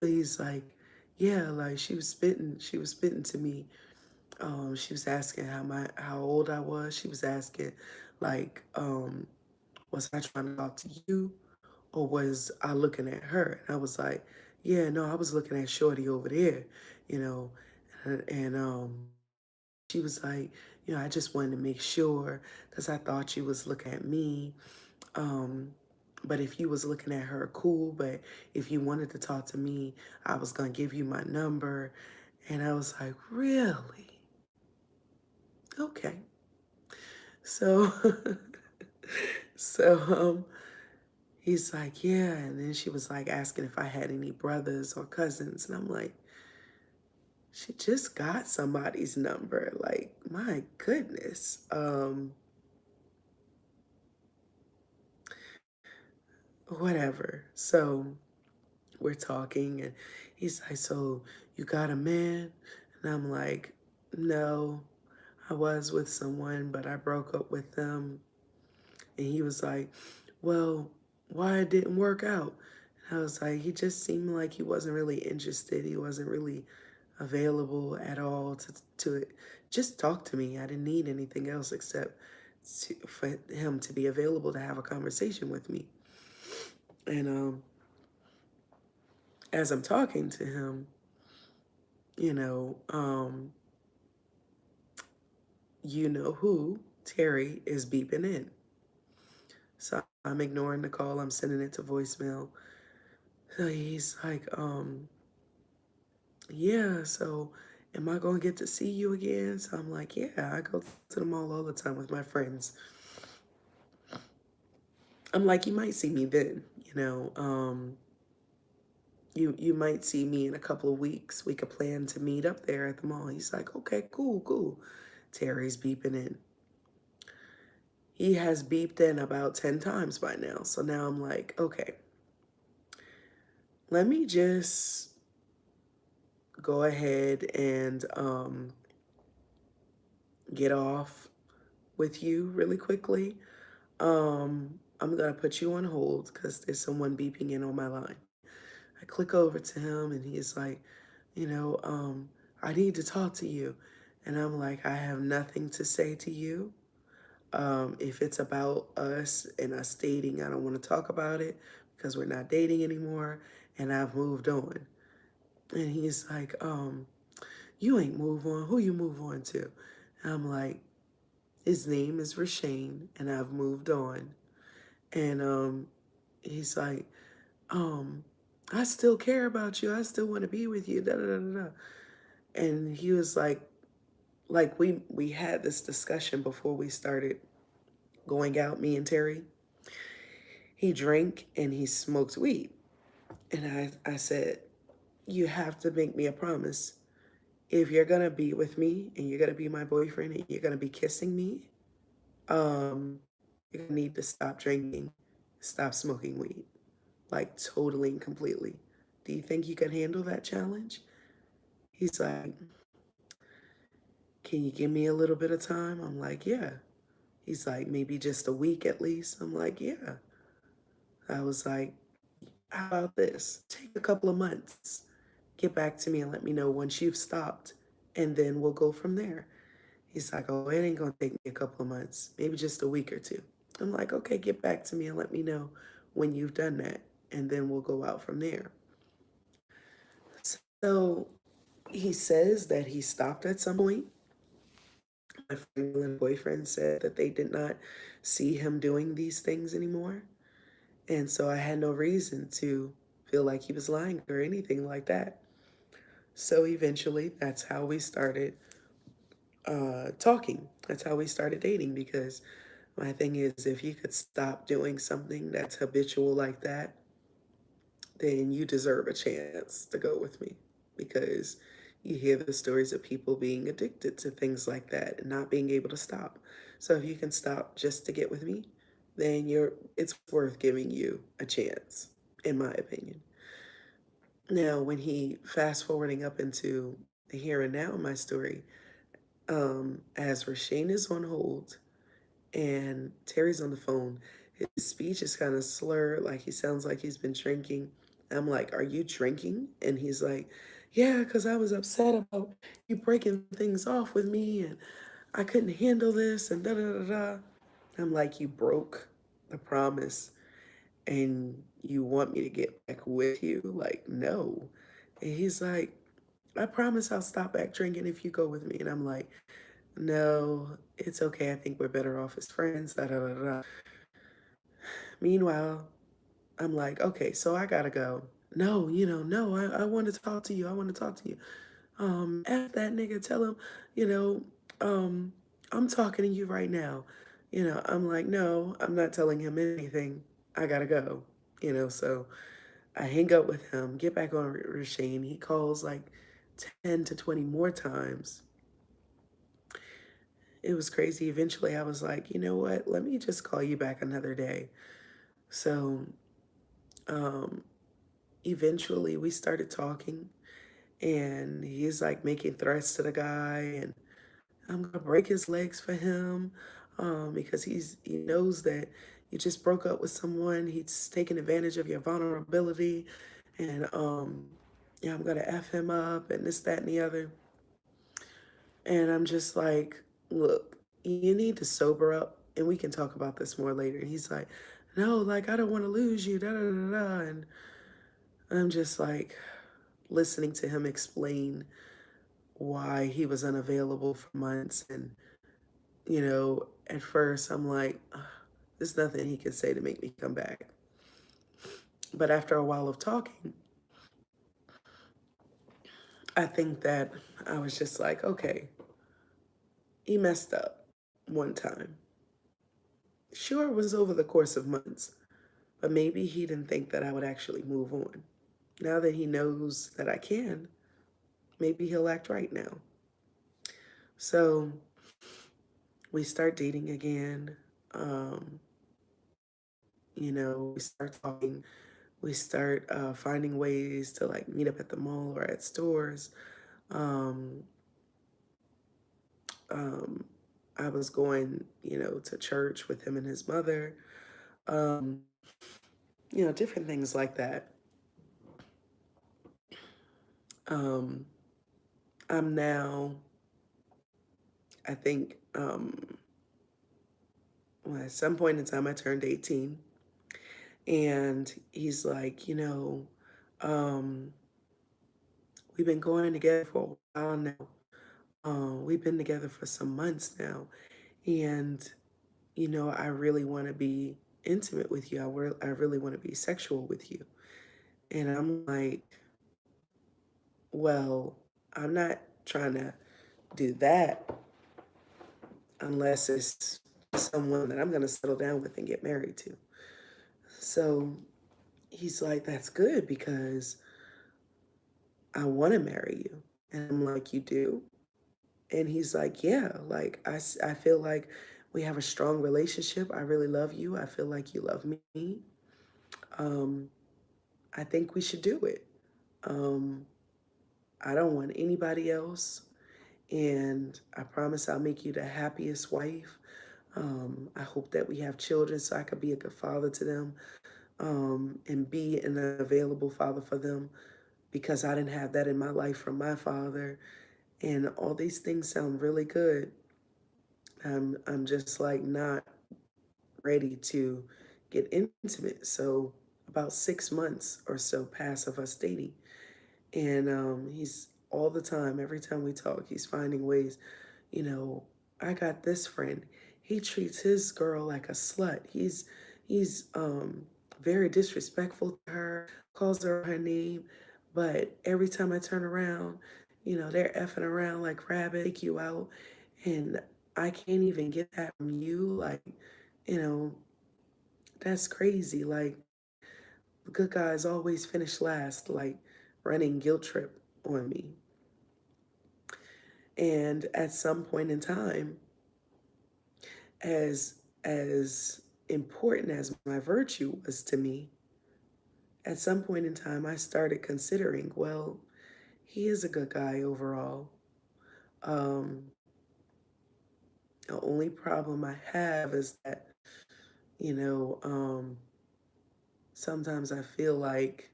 He's like, yeah, like she was spitting to me. She was asking how old I was. She was asking, like, was I trying to talk to you, or was I looking at her? And I was like, yeah, no, I was looking at Shorty over there, you know, and she was like, I just wanted to make sure because I thought you was looking at me. Um, but if you was looking at her, cool. But if you wanted to talk to me, I was gonna give you my number. And I was like, really? Okay. So, so he's like, yeah. And then she was like asking if I had any brothers or cousins, and I'm like, she just got somebody's number. Like, my goodness. Whatever. So we're talking and he's like, so you got a man? And I'm like, no, I was with someone, but I broke up with them. And he was like, well, why it didn't work out? And I was like, he just seemed like he wasn't really interested. He wasn't really available at all to just talk to me. I didn't need anything else except for him to be available to have a conversation with me. And as I'm talking to him, you know, um, who, Terry, is beeping in. So I'm ignoring the call, I'm sending it to voicemail. So he's like, yeah, so am I going to get to see you again? So I'm like, yeah, I go to the mall all the time with my friends. I'm like, you might see me then, you might see me in a couple of weeks. We could plan to meet up there at the mall. He's like, okay, cool, cool. Terry's beeping in. He has beeped in about 10 times by now. So now I'm like, okay, let me just go ahead and get off with you really quickly. I'm gonna put you on hold because there's someone beeping in on my line. I click over to him and he's like, you know, I need to talk to you. And I'm like, I have nothing to say to you. If it's about us and us dating, I don't want to talk about it because we're not dating anymore and I've moved on. And he's like, you ain't move on. Who you move on to? And I'm like, his name is Rashane and I've moved on. And he's like, um, I still care about you. I still want to be with you. Da, da, da, da, da. And he was like we had this discussion before we started going out, me and Terry. He drank and he smoked weed. And I said, you have to make me a promise. If you're gonna be with me and you're gonna be my boyfriend and you're gonna be kissing me, um, you're gonna need to stop drinking, stop smoking weed. Like totally and completely. Do you think you can handle that challenge? He's like, can you give me a little bit of time? I'm like, yeah. He's like, maybe just a week at least. I'm like, yeah. I was like, how about this? Take a couple of months. Get back to me and let me know once you've stopped, and then we'll go from there. He's like, oh, it ain't gonna take me a couple of months, maybe just a week or two. I'm like, okay, get back to me and let me know when you've done that, and then we'll go out from there. So he says that he stopped at some point. My friend and boyfriend said that they did not see him doing these things anymore. And so I had no reason to feel like he was lying or anything like that. So eventually, that's how we started talking. That's how we started dating because my thing is, if you could stop doing something that's habitual like that, then you deserve a chance to go with me because you hear the stories of people being addicted to things like that and not being able to stop. So if you can stop just to get with me, then it's worth giving you a chance, in my opinion. Now, when he fast forwarding up into the here and now in my story, as Rashane is on hold and Terry's on the phone, his speech is kind of slurred, like he sounds like he's been drinking. I'm like, are you drinking? And he's like, yeah, because I was upset about you breaking things off with me and I couldn't handle this and da da da da. I'm like, you broke the promise and you want me to get back with you? Like, no. And he's like, I promise I'll stop back drinking if you go with me. And I'm like, no, it's okay. I think we're better off as friends. Da, da, da, da. Meanwhile, I'm like, okay, so I gotta go. No, no, I want to talk to you. I want to talk to you. F that nigga, tell him, you know, um, I'm talking to you right now. I'm like, no, I'm not telling him anything. I gotta go. So I hang up with him, get back on Rashane. He calls like 10 to 20 more times. It was crazy. Eventually, I was like, you know what? Let me just call you back another day. So, um, eventually, we started talking, and he's like making threats to the guy, and I'm gonna break his legs for him, because he knows that you just broke up with someone. He's taking advantage of your vulnerability, and yeah, I'm gonna f him up, and this, that, and the other. And I'm just like, look, you need to sober up and we can talk about this more later. And he's like, no, like, I don't want to lose you, da da da da. And I'm just like listening to him explain why he was unavailable for months. And, at first I'm like, "Ugh, there's nothing he can say to make me come back." But after a while of talking, I think that I was just like, okay, he messed up one time. Sure, it was over the course of months, but maybe he didn't think that I would actually move on. Now that he knows that I can, maybe he'll act right now. So we start dating again. Um, we start talking. We start finding ways to like meet up at the mall or at stores. Um, um, I was going, to church with him and his mother. Um, different things like that. Um, I'm now, I think, well, at some point in time, I turned 18, and he's like, um, we've been going together for a while now. We've been together for some months now, and I really want to be intimate with you. I really want to be sexual with you. And I'm like, well, I'm not trying to do that unless it's someone that I'm going to settle down with and get married to. So he's like, that's good because I want to marry you. And I'm like, you do? And he's like, yeah, like I feel like we have a strong relationship. I really love you. I feel like you love me. Um, I think we should do it. Um, I don't want anybody else. And I promise I'll make you the happiest wife. I hope that we have children so I could be a good father to them, and be an available father for them because I didn't have that in my life from my father. And all these things sound really good. I'm just like not ready to get intimate. So about 6 months or so pass of us dating. And he's all the time, every time we talk, he's finding ways, you know, I got this friend. He treats his girl like a slut. He's very disrespectful to her, calls her her name, but every time I turn around, they're effing around like rabbit, take you out, and I can't even get that from you. Like, you know, that's crazy. Like, the good guys always finish last, like running guilt trip on me. And at some point in time, as as important as my virtue was to me, at some point in time I started considering, well, he is a good guy overall. Um, the only problem I have is that, you know, um, sometimes I feel like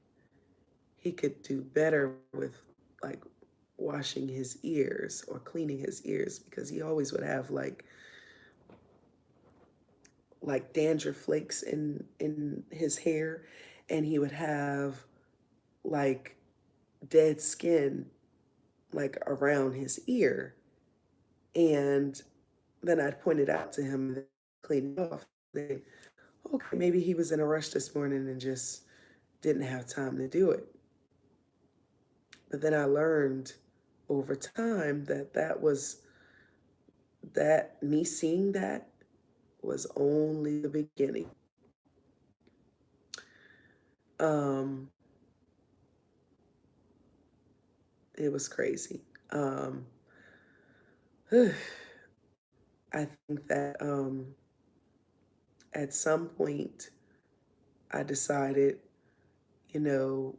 he could do better with like washing his ears or cleaning his ears because he always would have like dandruff flakes in his hair, and he would have like dead skin like around his ear. And then I'd point it out to him and clean it off. Then, okay, maybe he was in a rush this morning and just didn't have time to do it. But then I learned over time that that me seeing that was only the beginning. Um, it was crazy. I think that at some point I decided, you know,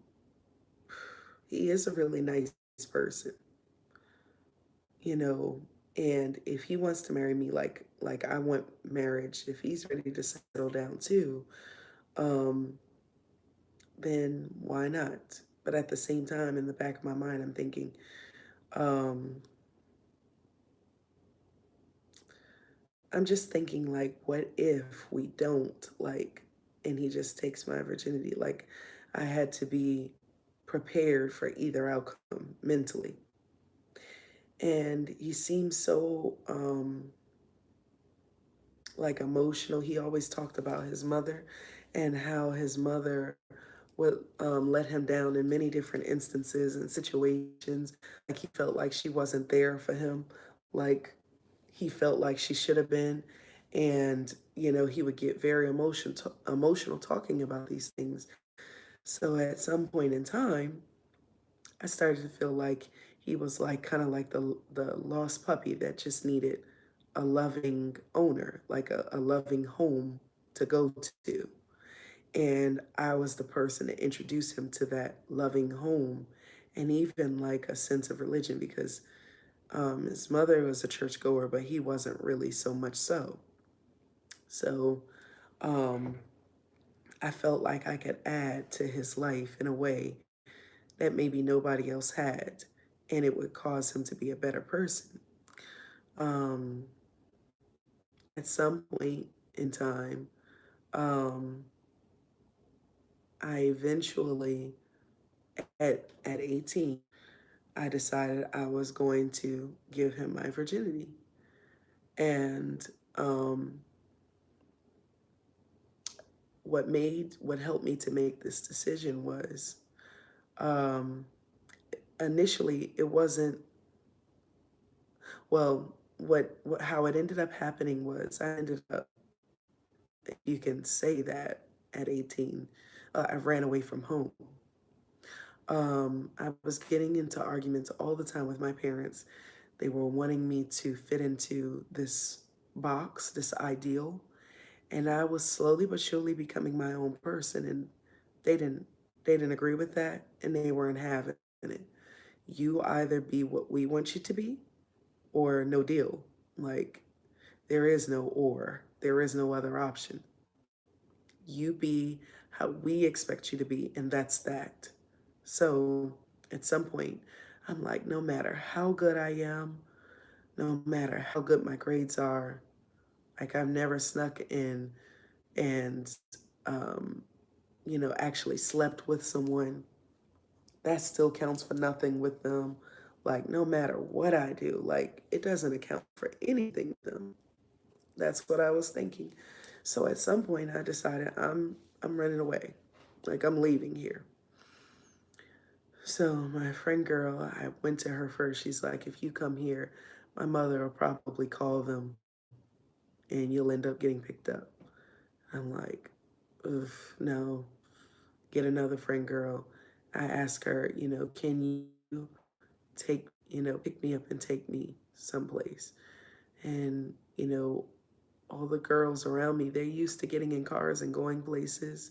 he is a really nice person, you know, and if he wants to marry me like I want marriage, if he's ready to settle down too, um, then why not? But at the same time, in the back of my mind, I'm thinking, um, I'm just thinking like, what if we don't like, and he just takes my virginity? Like, I had to be prepared for either outcome mentally. And he seems so like emotional. He always talked about his mother and how his mother would let him down in many different instances and situations. Like he felt like she wasn't there for him, like he felt like she should have been. And, he would get very emotional talking about these things. So at some point in time, I started to feel like he was like kind of like the lost puppy that just needed a loving owner, like a loving home to go to. And I was the person to introduce him to that loving home and even like a sense of religion because his mother was a churchgoer, but he wasn't really so much so. So um, I felt like I could add to his life in a way that maybe nobody else had, and it would cause him to be a better person. Um, at some point in time, um, I eventually, at 18, I decided I was going to give him my virginity. And um, what helped me to make this decision was um, initially it wasn't well what how it ended up happening was I ended up, if you can say that, at 18, I ran away from home. I was getting into arguments all the time with my parents. They were wanting me to fit into this box, this ideal, and I was slowly but surely becoming my own person. And they didn't they didn't agree with that, and they weren't having it. You either be what we want you to be, or no deal. Like there is no or. There is no other option. You be how we expect you to be, and that's that. So at some point, I'm like, no matter how good I am, no matter how good my grades are, like I've never snuck in and, um, actually slept with someone. That still counts for nothing with them. Like, no matter what I do, like, it doesn't account for anything with them. That's what I was thinking. So at some point, I decided I'm running away. Like, I'm leaving here. So my friend girl, I went to her first. She's like, if you come here, my mother will probably call them and you'll end up getting picked up. I'm like, oof, no, get another friend girl. I ask her, can you pick me up and take me someplace? And, all the girls around me, they're used to getting in cars and going places.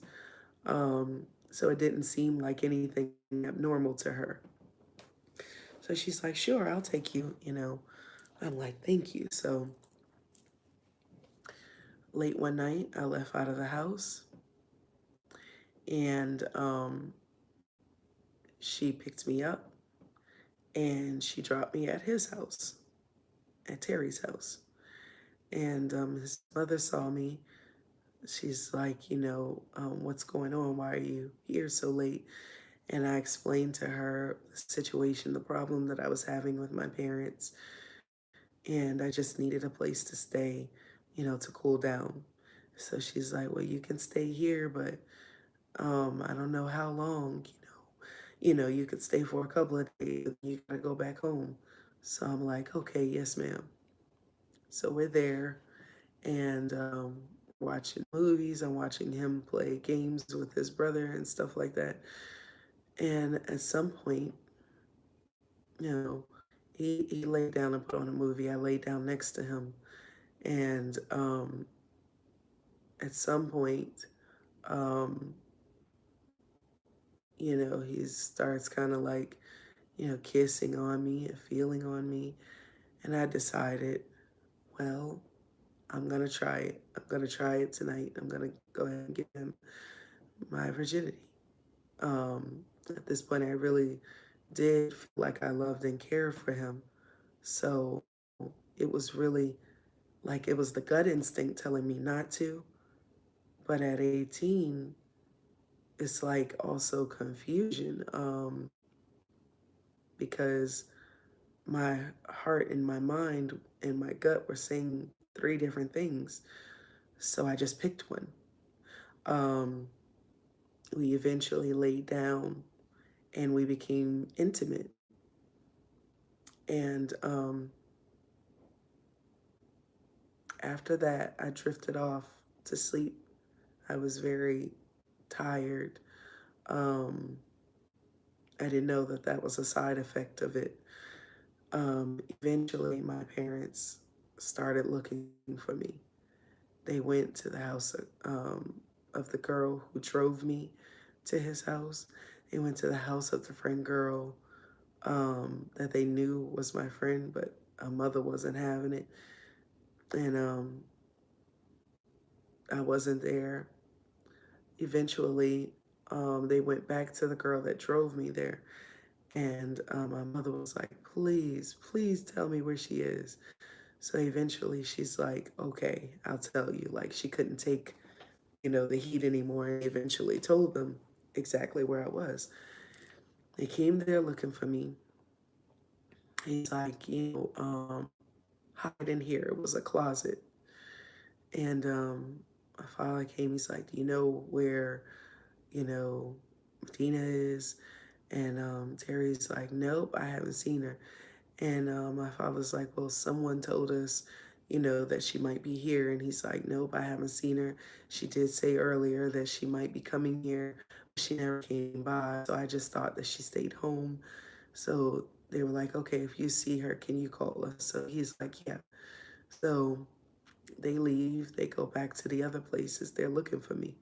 So it didn't seem like anything abnormal to her. So she's like, sure, I'll take you. I'm like, thank you. So late one night, I left out of the house and she picked me up and she dropped me at his house, at Terry's house. And his mother saw me. She's like, what's going on? Why are you here so late? And I explained to her the situation, the problem that I was having with my parents. And I just needed a place to stay, to cool down. So she's like, well, you can stay here, but I don't know how long, you could stay for a couple of days and you gotta go back home. So I'm like, okay, yes, ma'am. So we're there and watching movies. I'm watching him play games with his brother and stuff like that. And at some point, you know, he laid down and put on a movie. I laid down next to him. And at some point, um, he starts kind of like, kissing on me and feeling on me. And I decided, well, I'm going to try it. I'm going to try it tonight. I'm going to go ahead and give him my virginity. At this point, I really did feel like I loved and cared for him. So it was really like it was the gut instinct telling me not to. But at 18, it's like also confusion because my heart and my mind and my gut were saying three different things. So I just picked one. Um, We eventually laid down and we became intimate. And after that, I drifted off to sleep. I was very tired. Um, I didn't know that that was a side effect of it. Eventually, my parents started looking for me. They went to the house of the girl who drove me to his house. They went to the house of the friend girl that they knew was my friend, but a mother wasn't having it. And I wasn't there. Eventually, they went back to the girl that drove me there. And my mother was like, please, please tell me where she is. So eventually she's like, okay, I'll tell you. Like she couldn't take, the heat anymore and eventually told them exactly where I was. They came there looking for me. He's like, hide in here. It was a closet. And my father came, he's like, do you know where, you know, Medina is? And Terry's like, nope, I haven't seen her. And my father's like, well, someone told us, that she might be here. And he's like, nope, I haven't seen her. She did say earlier that she might be coming here, but she never came by. So I just thought that she stayed home. So they were like, okay, if you see her, can you call us? So he's like, yeah. So they leave, they go back to the other places. They're looking for me.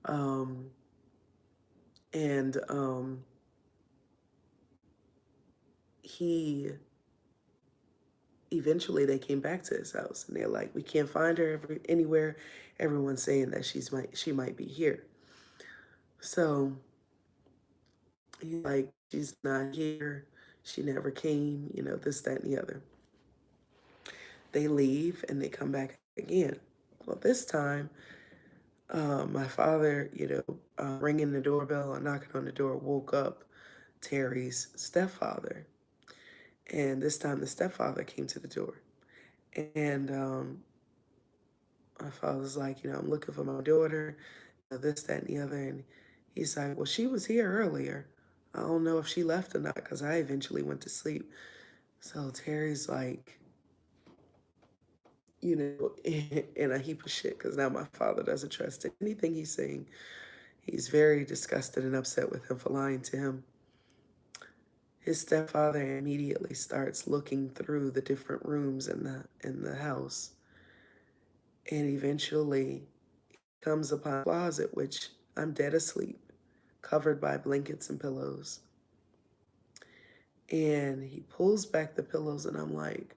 Um, and he eventually they came back to his house and they're like, we can't find her anywhere. Everyone's saying that she might be here. So he's like, she's not here. She never came, this, that, and the other. They leave and they come back again. Well, this time, my father, ringing the doorbell and knocking on the door woke up Terry's stepfather. And this time the stepfather came to the door. And my father's like, I'm looking for my daughter, this, that, and the other. And he's like, well, she was here earlier. I don't know if she left or not because I eventually went to sleep. So Terry's like, in a heap of shit because now my father doesn't trust anything he's saying. He's very disgusted and upset with him for lying to him. His stepfather immediately starts looking through the different rooms in the house and eventually comes upon a closet, which I'm dead asleep, covered by blankets and pillows. And he pulls back the pillows, and I'm like,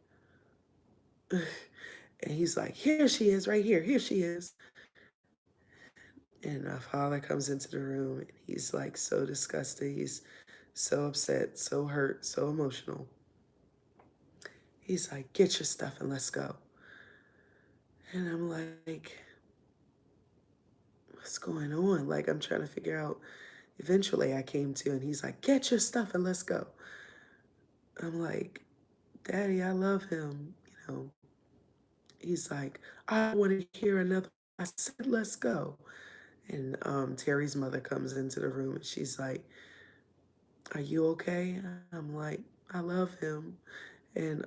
and he's like, here she is, right here, here she is. And my father comes into the room, and he's like so disgusted. He's so upset, so hurt, so emotional. He's like, get your stuff and let's go. And I'm like, what's going on? Like, I'm trying to figure out. Eventually, I came to, and he's like, get your stuff and let's go. I'm like, Daddy, I love him. He's like, I want to hear another. I said, let's go. And Terry's mother comes into the room and she's like, are you okay? I'm like, I love him. And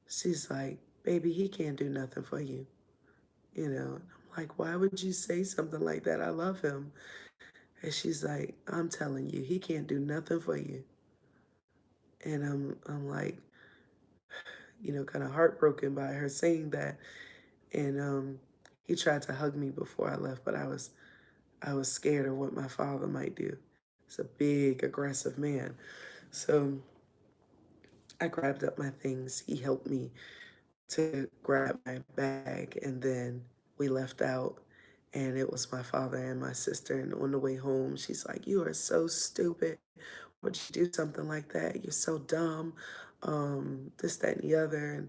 she's like, baby, he can't do nothing for you. And I'm like, why would you say something like that? I love him. And she's like, I'm telling you, he can't do nothing for you. And I'm like, kind of heartbroken by her saying that. And he tried to hug me before I left, but I was scared of what my father might do. He's a big, aggressive man. So I grabbed up my things. He helped me to grab my bag, and then we left out. And it was my father and my sister. And on the way home, she's like, you are so stupid. Would you do something like that? You're so dumb. This, that, and the other. And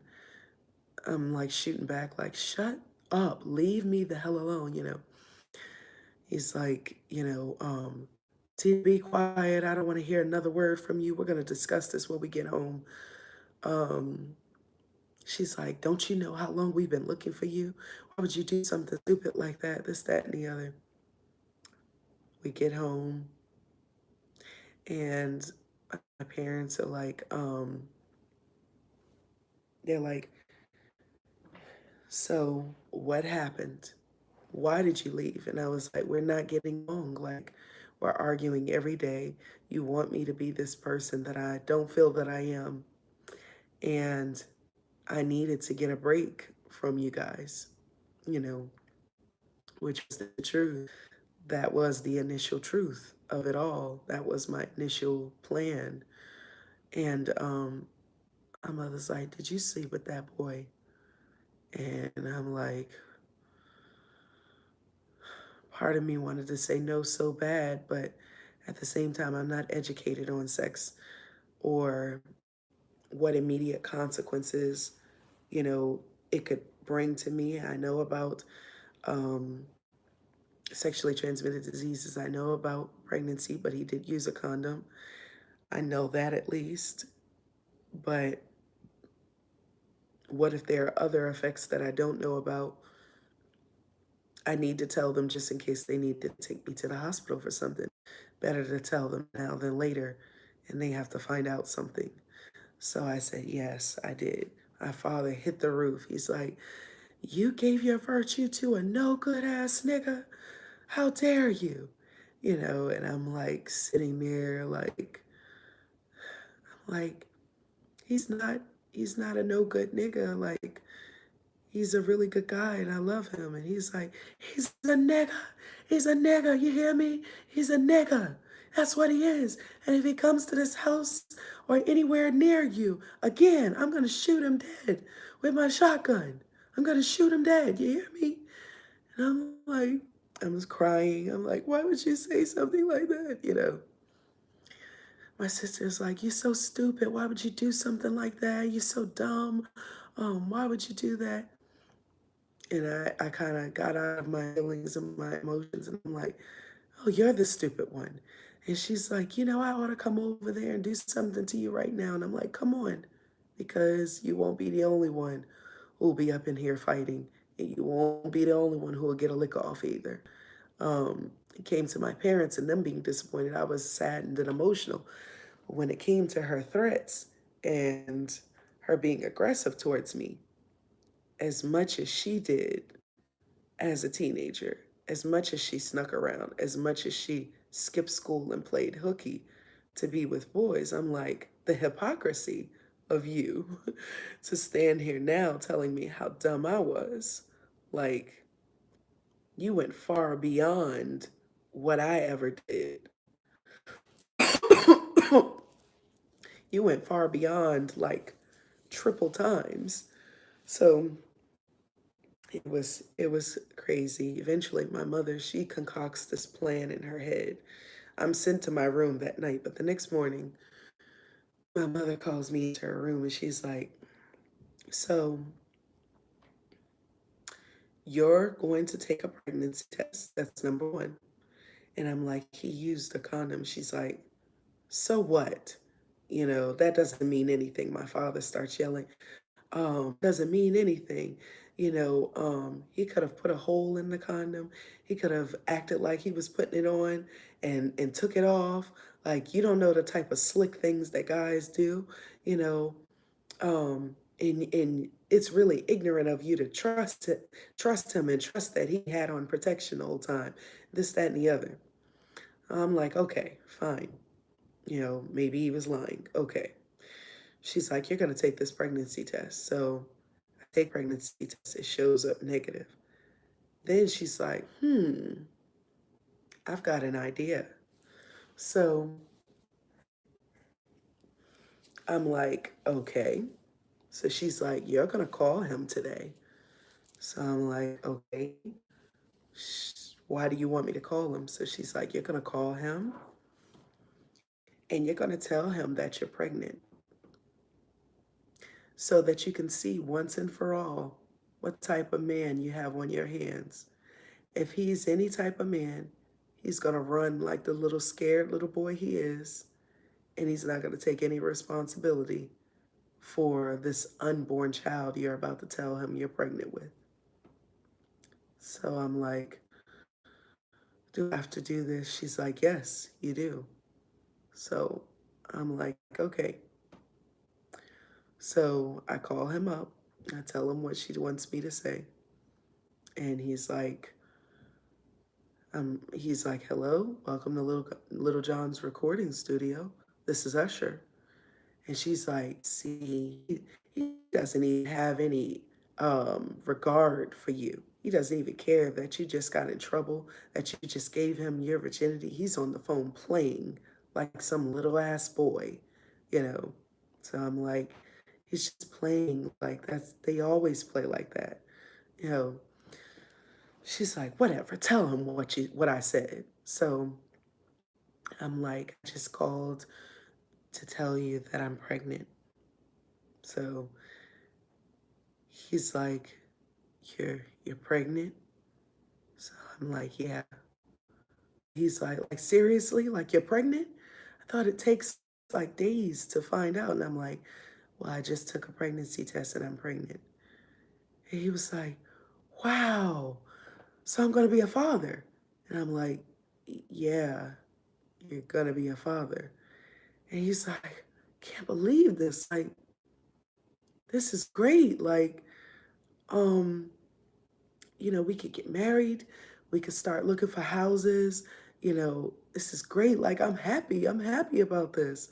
I'm like shooting back, like, shut up. Leave me the hell alone. He's like, to be quiet. I don't want to hear another word from you. We're going to discuss this when we get home. Um, she's like, don't you know how long we've been looking for you? Why would you do something stupid like that? This, that, and the other. We get home, and my parents are like, they're like, so what happened? Why did you leave? And I was like, we're not getting along. Like, we're arguing every day. You want me to be this person that I don't feel that I am. And I needed to get a break from you guys, you know, which was the truth. That was the initial truth of it all. That was my initial plan. And my mother's like, did you sleep with that boy? And I'm like, part of me wanted to say no so bad, but at the same time, I'm not educated on sex or what immediate consequences, you know, it could bring to me. I know about um, sexually transmitted diseases. I know about pregnancy, but he did use a condom. I know that at least. But what if there are other effects that I don't know about? I need to tell them just in case they need to take me to the hospital for something. Better to tell them now than later, and they have to find out something. So I said, yes, I did. My father hit the roof. He's like, you gave your virtue to a no good ass nigga? How dare you? You know, and I'm like sitting there like, he's not, he's not a no good nigga. Like, he's a really good guy and I love him. And he's like, he's a nigga. He's a nigga. You hear me? He's a nigga. That's what he is. And if he comes to this house or anywhere near you, again, I'm going to shoot him dead with my shotgun. I'm going to shoot him dead. You hear me? And I'm like, I was crying. I'm like, why would you say something like that? You know, my sister's like, you're so stupid. Why would you do something like that? You're so dumb. Why would you do that? And I kind of got out of my feelings and my emotions, and I'm like, oh, you're the stupid one. And she's like, you know, I ought to come over there and do something to you right now. And I'm like, come on, because you won't be the only one who'll be up in here fighting. And you won't be the only one who will get a lick off either. It came to my parents and them being disappointed. I was saddened and emotional. But when it came to her threats and her being aggressive towards me, as much as she did as a teenager, as much as she snuck around, as much as she skipped school and played hooky to be with boys, I'm like, the hypocrisy of you to stand here now telling me how dumb I was. Like, you went far beyond what I ever did. You went far beyond like triple times. So it was crazy. Eventually my mother, she concocts this plan in her head. I'm sent to my room that night, but the next morning my mother calls me into her room and she's like, so you're going to take a pregnancy test. That's number one. And I'm like, he used a condom. She's like, so what? You know, that doesn't mean anything. My father starts yelling, doesn't mean anything. You know, he could have put a hole in the condom. He could have acted like he was putting it on and took it off. Like, you don't know the type of slick things that guys do, you know. And it's really ignorant of you to trust him and trust that he had on protection the whole time. This, that, and the other. I'm like, okay, fine. You know, maybe he was lying. Okay. She's like, you're gonna take this pregnancy test. So I take pregnancy test, it shows up negative. Then she's like, I've got an idea. So I'm like, okay. So she's like, you're gonna call him today. So I'm like, okay. Why do you want me to call him? So she's like, you're gonna call him and you're gonna tell him that you're pregnant so that you can see once and for all what type of man you have on your hands. If he's any type of man, he's going to run like the little scared little boy he is, and he's not going to take any responsibility for this unborn child you're about to tell him you're pregnant with. So I'm like, Do I have to do this? She's like, yes, you do. So I'm like, okay. So I call him up. I tell him what she wants me to say. And he's like, hello, welcome to Little John's recording studio. This is Usher. And she's like, see, he doesn't even have any regard for you. He doesn't even care that you just got in trouble, that you just gave him your virginity. He's on the phone playing like some little ass boy, you know. So I'm like, he's just playing like they always play like that. You know, she's like, whatever, tell him what I said. So I'm like, I just called to tell you that I'm pregnant. So he's like, you're pregnant? So I'm like, yeah. He's like seriously? Like you're pregnant? I thought it takes like days to find out. And I'm like, well, I just took a pregnancy test and I'm pregnant. And he was like, wow, so I'm gonna be a father. And I'm like, yeah, you're gonna be a father. And he's like, can't believe this. Like, this is great. Like, um, we could get married, we could start looking for houses, this is great. Like, I'm happy. I'm happy about this.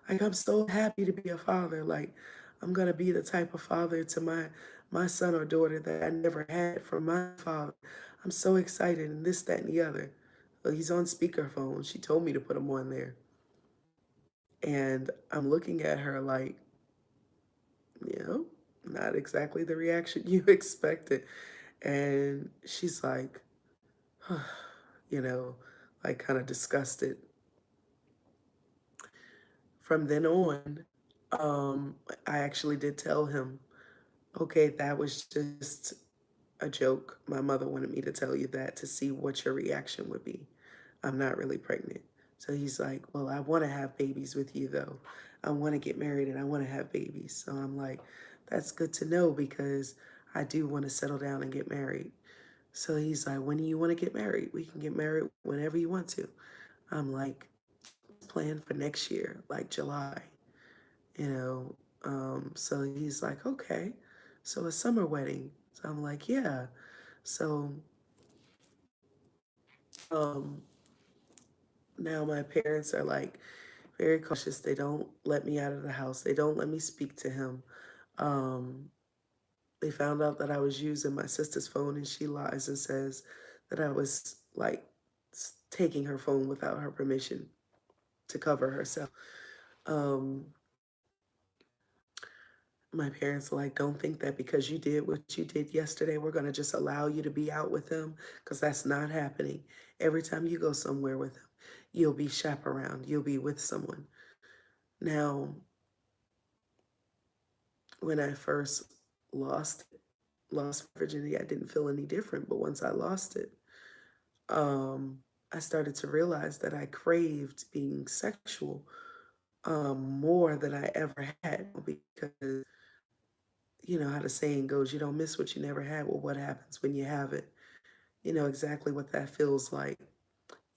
Like, I'm so happy to be a father. Like, I'm gonna be the type of father to my son or daughter that I never had from my father. I'm so excited and this, that, and the other. So he's on speakerphone. She told me to put him on there. And I'm looking at her like, you know, not exactly the reaction you expected. And she's like, you know, like kind of disgusted. From then on, I actually did tell him, okay, that was just a joke. My mother wanted me to tell you that to see what your reaction would be. I'm not really pregnant. So he's like, well, I want to have babies with you though. I want to get married and I want to have babies. So I'm like, that's good to know because I do want to settle down and get married. So he's like, when do you want to get married? We can get married whenever you want to. I'm like, plan for next year, like July, you know. So he's like, okay. So a summer wedding. So I'm like, yeah. So um, now my parents are like very cautious. They don't let me out of the house. They don't let me speak to him. Um, they found out that I was using my sister's phone and she lies and says that I was like taking her phone without her permission to cover herself. Um, my parents are like, don't think that because you did what you did yesterday, we're going to just allow you to be out with him because that's not happening. Every time you go somewhere with him, you'll be chaperoned, you'll be with someone. Now, when I first lost lost virginity, I didn't feel any different. But once I lost it, um, I started to realize that I craved being sexual more than I ever had because you know how the saying goes, you don't miss what you never had. Well, what happens when you have it? You know exactly what that feels like.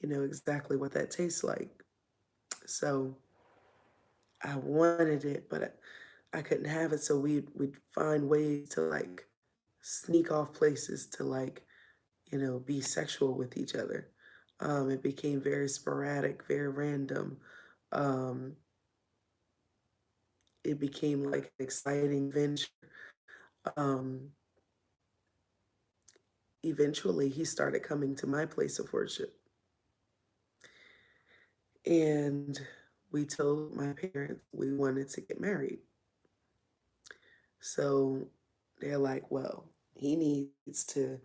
You know exactly what that tastes like. So I wanted it, but I couldn't have it. So we'd find ways to like sneak off places to like, be sexual with each other. It became very sporadic, very random. Um, it became like an exciting venture. Um, Eventually, he started coming to my place of worship. And we told my parents we wanted to get married. So they're like, well, he needs to,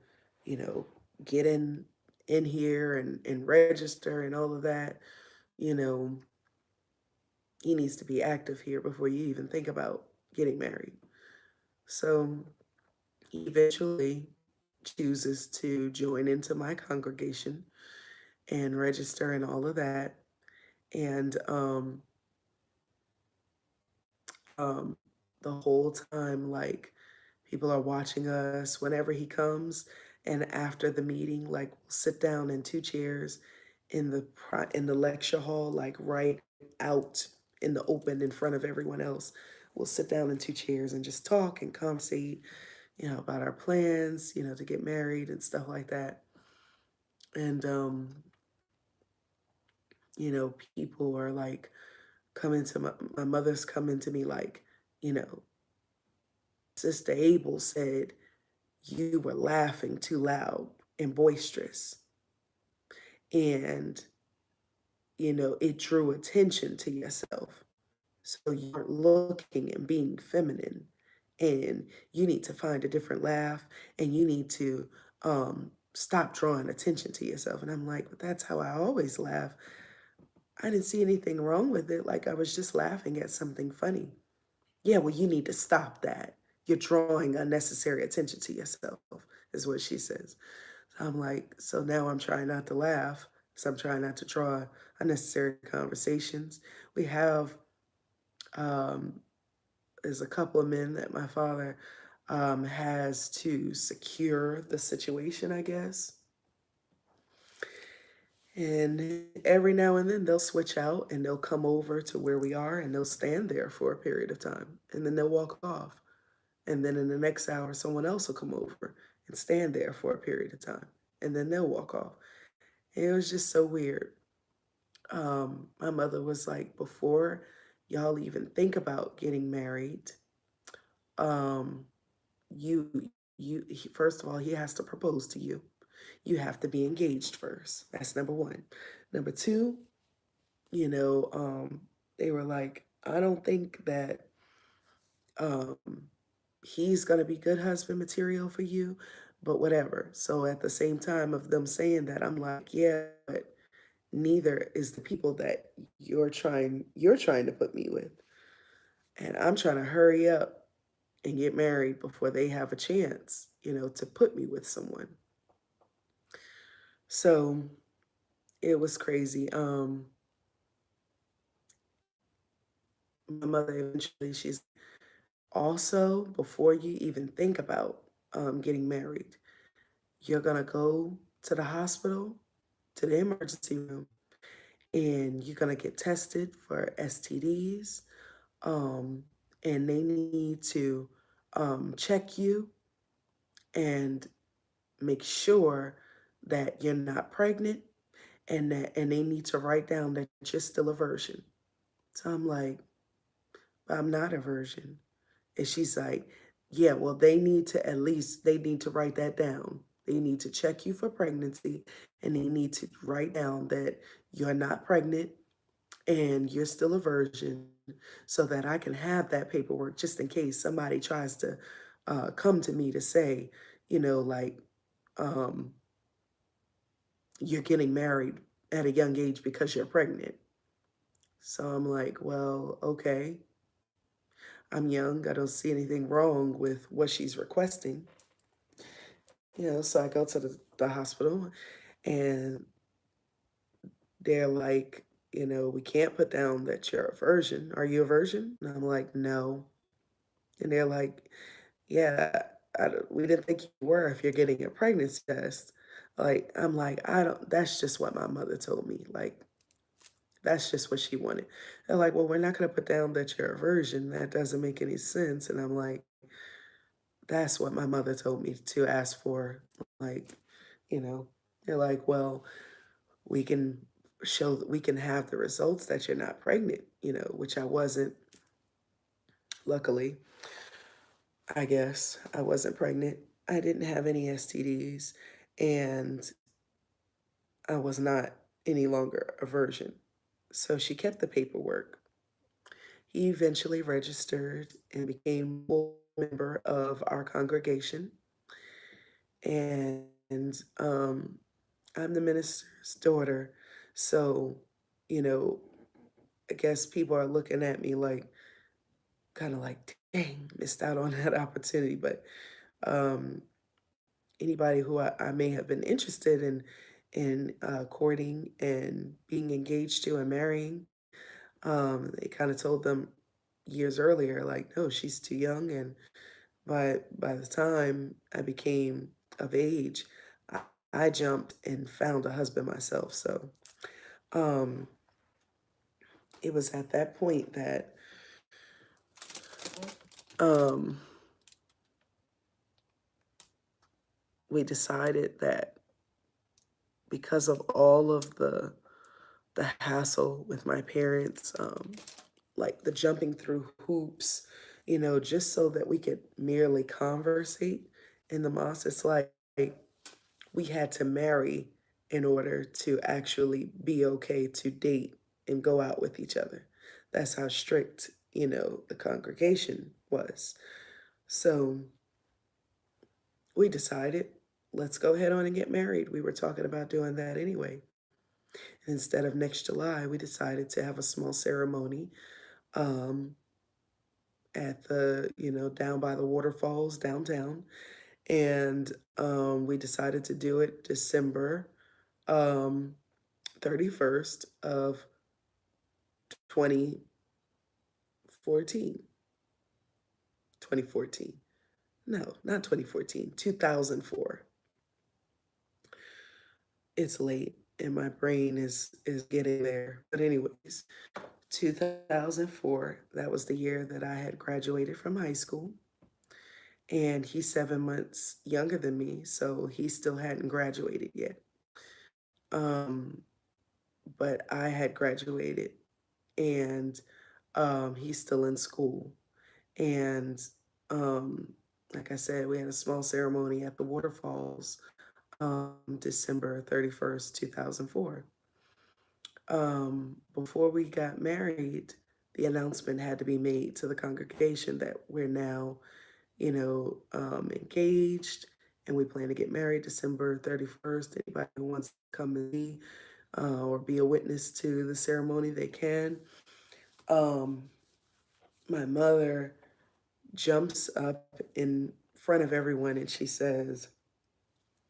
you know, get in here and register and all of that. You know, he needs to be active here before you even think about getting married. So he eventually chooses to join into my congregation and register and all of that. And um, the whole time, like, people are watching us whenever he comes. And after the meeting, like we'll sit down in two chairs in in the lecture hall, like right out in the open in front of everyone else. We'll sit down in two chairs and just talk and conversate, about our plans, to get married and stuff like that. And people are like coming to my mother's coming to me like, you know, Sister Abel said you were laughing too loud and boisterous. And, it drew attention to yourself. So you weren't looking and being feminine. And you need to find a different laugh and you need to stop drawing attention to yourself. And I'm like, but that's how I always laugh. I didn't see anything wrong with it. Like I was just laughing at something funny. Yeah, well, you need to stop that. You're drawing unnecessary attention to yourself, is what she says. So I'm like, so now I'm trying not to laugh. So I'm trying not to draw unnecessary conversations. We have, um, there's a couple of men that my father has to secure the situation, I guess. And every now and then they'll switch out and they'll come over to where we are and they'll stand there for a period of time and then they'll walk off. And then in the next hour, someone else will come over and stand there for a period of time and then they'll walk off. And it was just so weird. My mother was like, before y'all even think about getting married, um, you, first of all, he has to propose to you. You have to be engaged first. That's number one. Number two, you know, um, they were like, I don't think that um, he's going to be good husband material for you, but whatever. So at the same time of them saying that, I'm like, yeah, but neither is the people that you're trying to put me with. And I'm trying to hurry up and get married before they have a chance, to put me with someone. So it was crazy. My mother eventually, she's also, before you even think about getting married, you're going to go to the hospital, to the emergency room, and you're going to get tested for STDs. Um, and they need to check you and make sure that you're not pregnant and they need to write down that you're still a virgin. So I'm like, I'm not a virgin. And she's like, yeah, well, they need to write that down. They need to check you for pregnancy and they need to write down that you're not pregnant and you're still a virgin so that I can have that paperwork just in case somebody tries to come to me to say, like, um, you're getting married at a young age because you're pregnant. So I'm like, well, okay. I'm young. I don't see anything wrong with what she's requesting. So I go to the hospital and they're like, we can't put down that you're a virgin. Are you a virgin? And I'm like, no. And they're like, yeah, we didn't think you were if you're getting a pregnancy test. Like, I'm like, I don't, that's just what my mother told me. Like, that's just what she wanted. They're like, well, we're not going to put down that you're a virgin. That doesn't make any sense. And I'm like, that's what my mother told me to ask for. Like, you know, they're like, well, we can show that we can have the results that you're not pregnant, which I wasn't. Luckily, I guess I wasn't pregnant. I didn't have any STDs and I was not any longer a virgin. So she kept the paperwork. He eventually registered and became a full member of our congregation. And I'm the minister's daughter. So, you know, I guess people are looking at me like, kind of like, dang, missed out on that opportunity. But um, anybody who I may have been interested in courting and being engaged to and marrying, they kind of told them years earlier, like, no, she's too young. And by the time I became of age, I jumped and found a husband myself. So um, it was at that point that um, we decided that because of all of the hassle with my parents, like the jumping through hoops, just so that we could merely conversate in the mosque. It's like we had to marry in order to actually be okay to date and go out with each other. That's how strict, the congregation was. So we decided, let's go ahead on and get married. We were talking about doing that anyway. And instead of next July, we decided to have a small ceremony um, at down by the waterfalls downtown. And we decided to do it December um, 31st of 2014. 2014. No, not 2014, 2004. It's late and my brain is getting there. But anyways, 2004, that was the year that I had graduated from high school. And he's 7 months younger than me, so he still hadn't graduated yet. Um, but I had graduated, and he's still in school. And um, like I said, we had a small ceremony at the waterfalls December 31st, 2004. Before we got married, the announcement had to be made to the congregation that we're now, engaged and we plan to get married December 31st. Anybody who wants to come and see or be a witness to the ceremony, they can. Um, my mother jumps up in front of everyone and she says,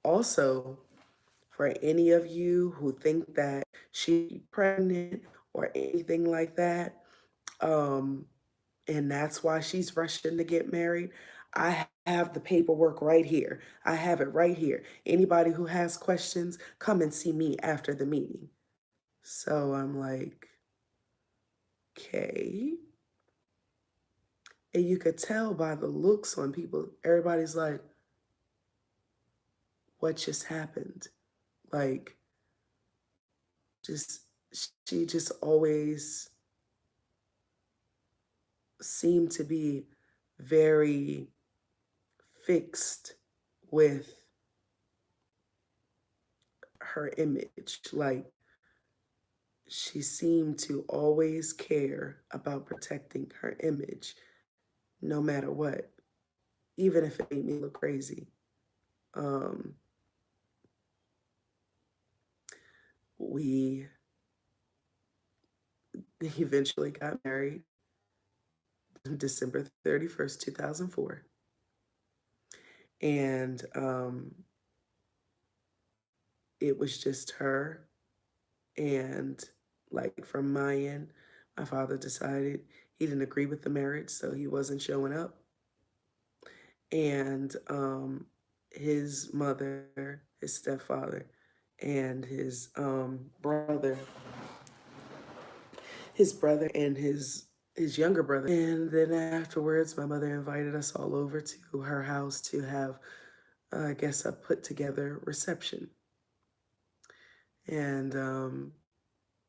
also, for any of you who think that she's pregnant or anything like that, um, and that's why she's rushing to get married, I have the paperwork right here. I have it right here. Anybody who has questions, come and see me after the meeting. So I'm like, okay. And you could tell by the looks on people, everybody's like, what just happened? Like, just, she just always seemed to be very fixed with her image. Like, she seemed to always care about protecting her image, no matter what, even if it made me look crazy. Um, we eventually got married December 31st, 2004. And it was just her. And like from my end, my father decided he didn't agree with the marriage, so he wasn't showing up. And his mother, his stepfather, and his brother and his younger brother. And then afterwards, my mother invited us all over to her house to have, I guess, a put together reception. And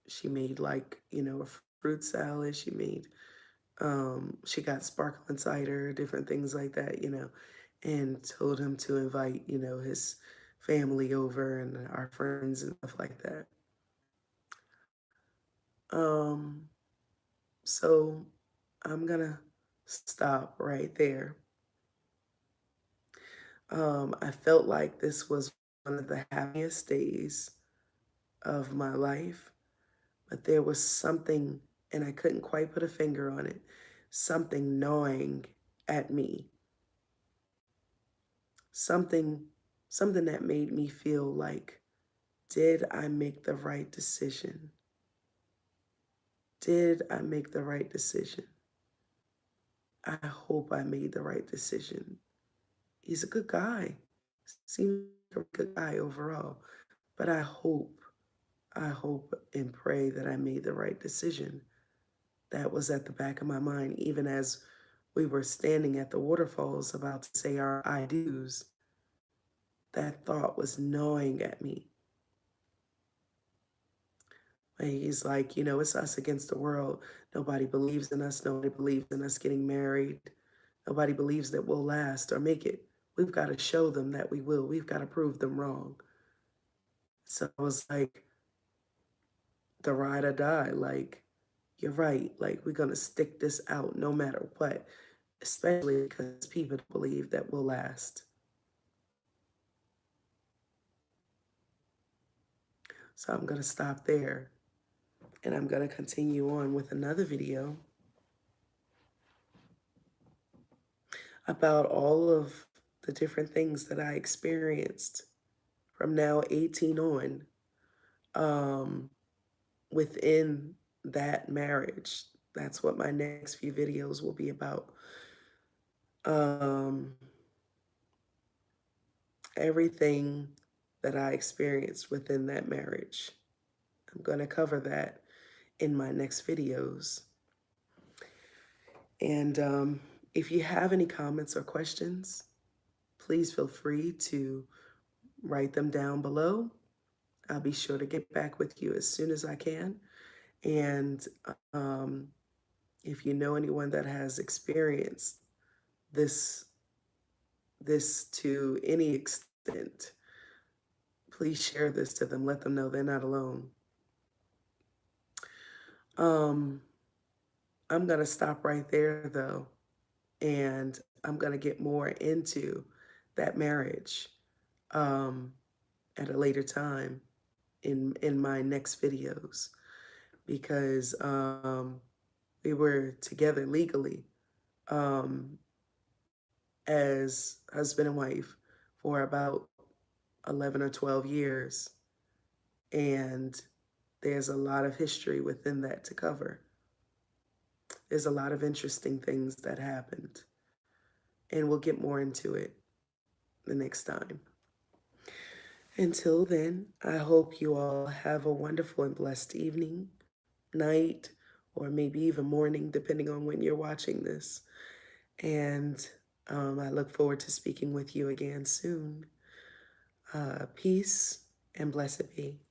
she made like, a fruit salad. She got sparkling cider, different things like that, and told him to invite, his family over and our friends and stuff like that. Um, so I'm gonna stop right there. I felt like this was one of the happiest days of my life, but there was something, and I couldn't quite put a finger on it, something gnawing at me, something, something that made me feel like, did I make the right decision? Did I make the right decision? I hope I made the right decision. He's a good guy. Seems like a good guy overall. But I hope and pray that I made the right decision. That was at the back of my mind, even as we were standing at the waterfalls about to say our I do's. That thought was gnawing at me. And he's like, it's us against the world. Nobody believes in us. Nobody believes in us getting married. Nobody believes that we'll last or make it. We've got to show them that we will. We've got to prove them wrong. So I was like, the ride or die. Like, you're right. Like, we're going to stick this out no matter what, especially because people believe that we'll last. So I'm going to stop there and I'm going to continue on with another video about all of the different things that I experienced from now 18 on, um, within that marriage. That's what my next few videos will be about. Um, Everything that I experienced within that marriage. I'm going to cover that in my next videos. And if you have any comments or questions, please feel free to write them down below. I'll be sure to get back with you as soon as I can. And um, if you know anyone that has experienced this this to any extent, please share this to them. Let them know they're not alone. Um, I'm gonna stop right there though, and I'm gonna get more into that marriage um, at a later time in my next videos because we were together legally um, as husband and wife for about 11 or 12 years. And there's a lot of history within that to cover. There's a lot of interesting things that happened. And we'll get more into it the next time. Until then, I hope you all have a wonderful and blessed evening, night, or maybe even morning, depending on when you're watching this. And I look forward to speaking with you again soon. Peace and blessed be.